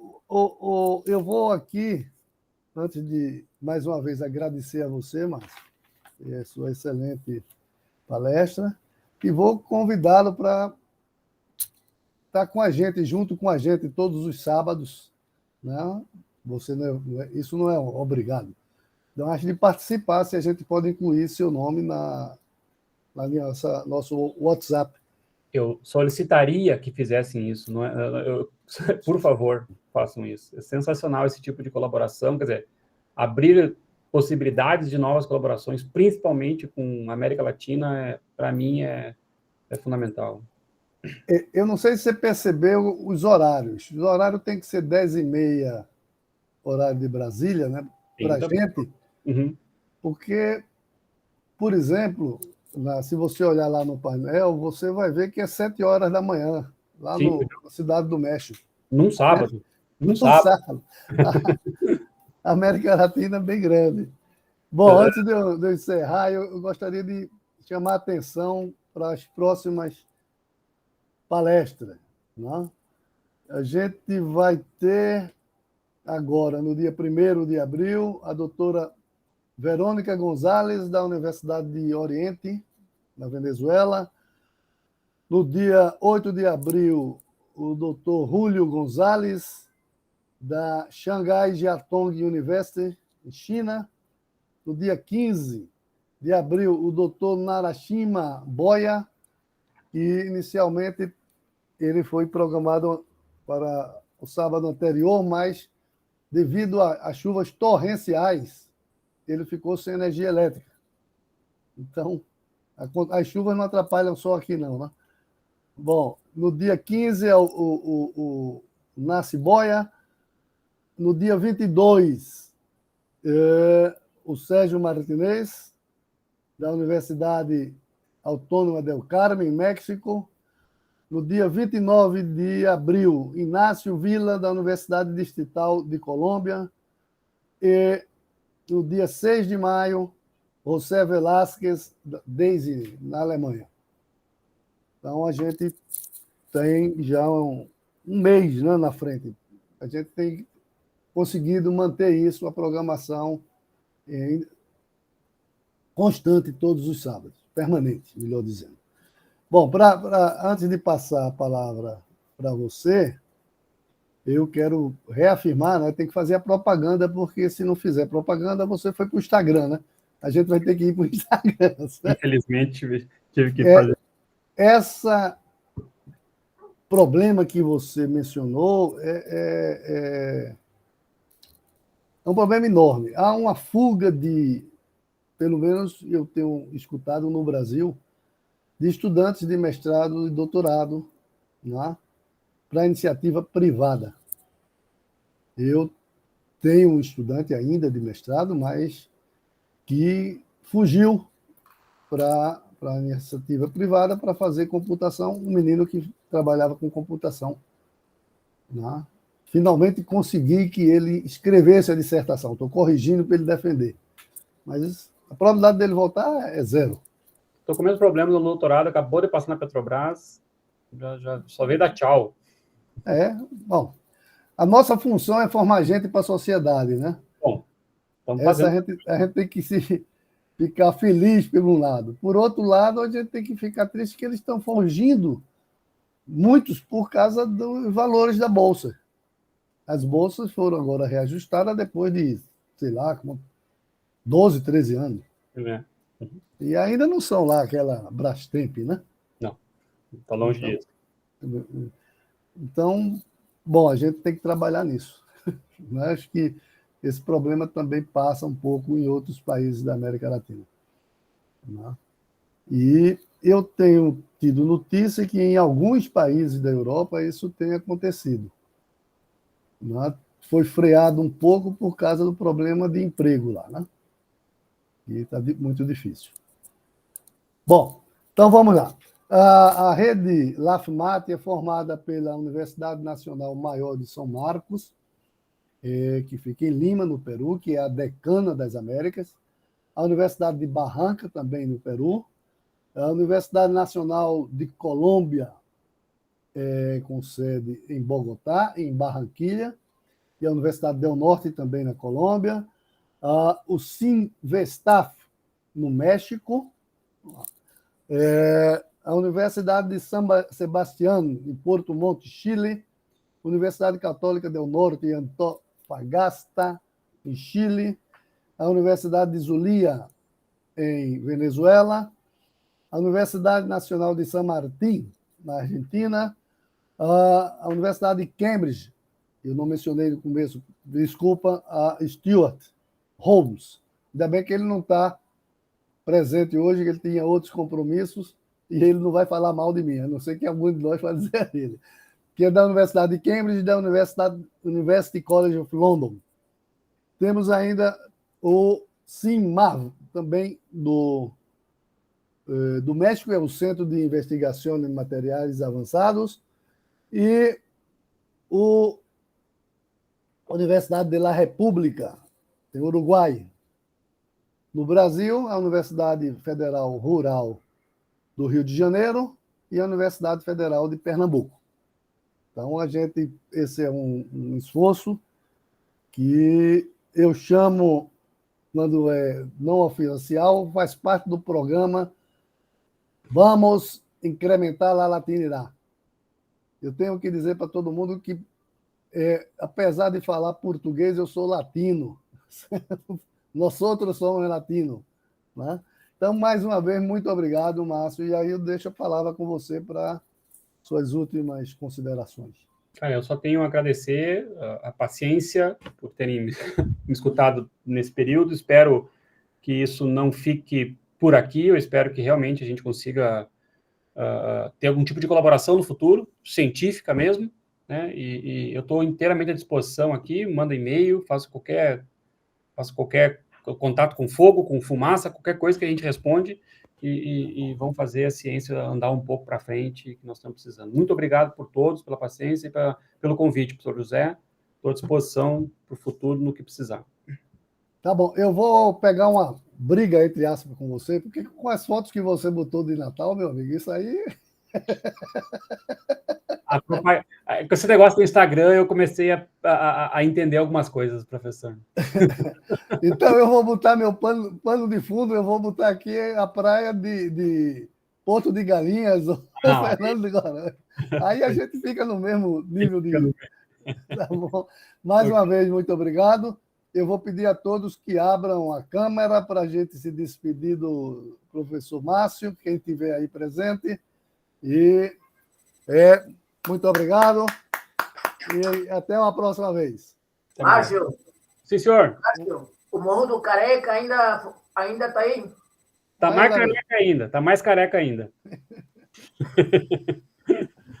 eu vou aqui, antes de mais uma vez agradecer a você, Márcio, e a sua excelente palestra, e vou convidá-lo para estar com a gente, junto com a gente, todos os sábados. Né? Isso não é obrigado. Então, acho de participar, se a gente pode incluir seu nome na nosso WhatsApp. Eu solicitaria que fizessem isso. Não é, por favor, façam isso. É sensacional esse tipo de colaboração, quer dizer, abrir possibilidades de novas colaborações, principalmente com a América Latina, para mim, é fundamental. Eu não sei se você percebeu os horários. O horário tem que ser 10h30, horário de Brasília, né? Para a gente. Uhum. Porque, por exemplo, se você olhar lá no painel, você vai ver que é 7 horas da manhã, lá Sim. na Cidade do México. Num sábado. Num No sábado. sábado. A América Latina é bem grande. Bom, antes de eu encerrar, eu gostaria de chamar a atenção para as próximas palestras. Né? A gente vai ter agora, no dia 1º de abril, a doutora Verônica Gonzalez, da Universidade de Oriente, na Venezuela. No dia 8 de abril, o doutor Julio Gonzalez, da Shanghai Jiatong University, em China. No dia 15 de abril, o doutor Narashima Boya, e inicialmente ele foi programado para o sábado anterior, mas devido às chuvas torrenciais, ele ficou sem energia elétrica. Então, as chuvas não atrapalham só aqui, não, né? Bom, no dia 15 é o Nassi Boya. No dia 22, o Sérgio Martinez, da Universidade Autônoma del Carmen, em México. No dia 29 de abril, Inácio Vila, da Universidade Distrital de Colômbia. E no dia 6 de maio, José Velázquez, Daisy, na Alemanha. Então, a gente tem já um mês, né, na frente. A gente tem conseguido manter isso, a programação constante todos os sábados, permanente, melhor dizendo. Bom, antes de passar a palavra para você, eu quero reafirmar, né? Tem que fazer a propaganda, porque se não fizer propaganda, você foi para o Instagram, né? A gente vai ter que ir para o Instagram. Certo? Infelizmente, tive que fazer. Esse problema que você mencionou é um problema enorme. Há uma fuga pelo menos eu tenho escutado no Brasil, de estudantes de mestrado e doutorado, né, para iniciativa privada. Eu tenho um estudante ainda de mestrado, mas que fugiu para a iniciativa privada para fazer computação, um menino que trabalhava com computação. Né? Finalmente consegui que ele escrevesse a dissertação. Estou corrigindo para ele defender. Mas a probabilidade dele voltar é 0. Estou com o mesmo problema no doutorado, acabou de passar na Petrobras, já só veio dar tchau. Bom, a nossa função é formar gente para a sociedade, né? Bom, estamos fazendo. A gente tem que ficar feliz por um lado. Por outro lado, a gente tem que ficar triste que eles estão fugindo, muitos por causa dos valores da Bolsa. As bolsas foram agora reajustadas depois de, sei lá, 12, 13 anos. É. E ainda não são lá aquela Brastemp, né? Não, está longe disso. Então, bom, a gente tem que trabalhar nisso. Eu acho que esse problema também passa um pouco em outros países da América Latina. Né? E eu tenho tido notícia que em alguns países da Europa isso tem acontecido. Né? Foi freado um pouco por causa do problema de emprego lá, né? E está muito difícil. Bom, então vamos lá. A rede LAFMAT é formada pela Universidade Nacional Maior de São Marcos, que fica em Lima, no Peru, que é a decana das Américas, a Universidade de Barranca, também no Peru, a Universidade Nacional de Colômbia, com sede em Bogotá, em Barranquilha, e a Universidade del Norte, também na Colômbia, o Sinvestaf, no México, a Universidade de San Sebastián, em Porto Monte, Chile, Universidade Católica del Norte, em Antofagasta, em Chile, a Universidade de Zulia, em Venezuela, a Universidade Nacional de San Martín, na Argentina, a Universidade de Cambridge, eu não mencionei no começo, desculpa, a Stuart Holmes. Ainda bem que ele não está presente hoje, que ele tinha outros compromissos, e ele não vai falar mal de mim, a não ser que algum de nós vai dizer ele. Que é da Universidade de Cambridge e da University College of London. Temos ainda o CIMAV, também do México, é o Centro de Investigação em Materiais Avançados, e a Universidade de la República, em Uruguai. No Brasil, a Universidade Federal Rural do Rio de Janeiro e a Universidade Federal de Pernambuco. Então, esse é um esforço que eu chamo, quando é não oficial, faz parte do programa Vamos Incrementar a Latinidade. Eu tenho que dizer para todo mundo que, apesar de falar português, eu sou latino. Nós outros somos latinos. Né? Então, mais uma vez, muito obrigado, Márcio. E aí eu deixo a palavra com você para suas últimas considerações. Cara, eu só tenho a agradecer a paciência por terem me escutado nesse período. Espero que isso não fique por aqui. Eu espero que realmente a gente consiga ter algum tipo de colaboração no futuro, científica mesmo, né? E eu estou inteiramente à disposição aqui. Manda e-mail, faço qualquer contato com fogo, com fumaça, qualquer coisa que a gente responde. E vamos fazer a ciência andar um pouco para frente, que nós estamos precisando. Muito obrigado por todos, pela paciência e pelo convite, professor José. Estou à disposição para o futuro no que precisar. Tá bom, eu vou pegar uma briga, entre aspas, com você, porque com as fotos que você botou de Natal, meu amigo, isso aí... Com esse negócio do Instagram, eu comecei a entender algumas coisas, professor. Então, eu vou botar meu pano de fundo, eu vou botar aqui a praia de Porto de Galinhas, ou Fernando de Guarani. Aí a gente fica no mesmo nível de... Tá bom? Mais uma vez, muito obrigado. Eu vou pedir a todos que abram a câmera para a gente se despedir do professor Márcio, quem estiver aí presente. E muito obrigado. E até uma próxima vez. Márcio, Sim, senhor. Márcio, o Morro do Careca ainda está aí? Está mais careca ainda. Está mais careca ainda.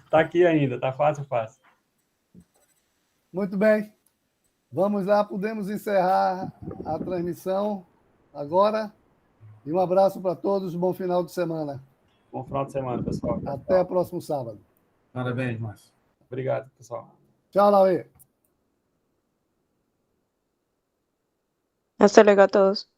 Está aqui ainda. Está fácil. Muito bem. Vamos lá, podemos encerrar a transmissão agora. E um abraço para todos, bom final de semana. Bom final de semana, pessoal. Até o próximo sábado. Parabéns, Márcio. Obrigado, pessoal. Tchau, Lauê. Hasta luego a todos.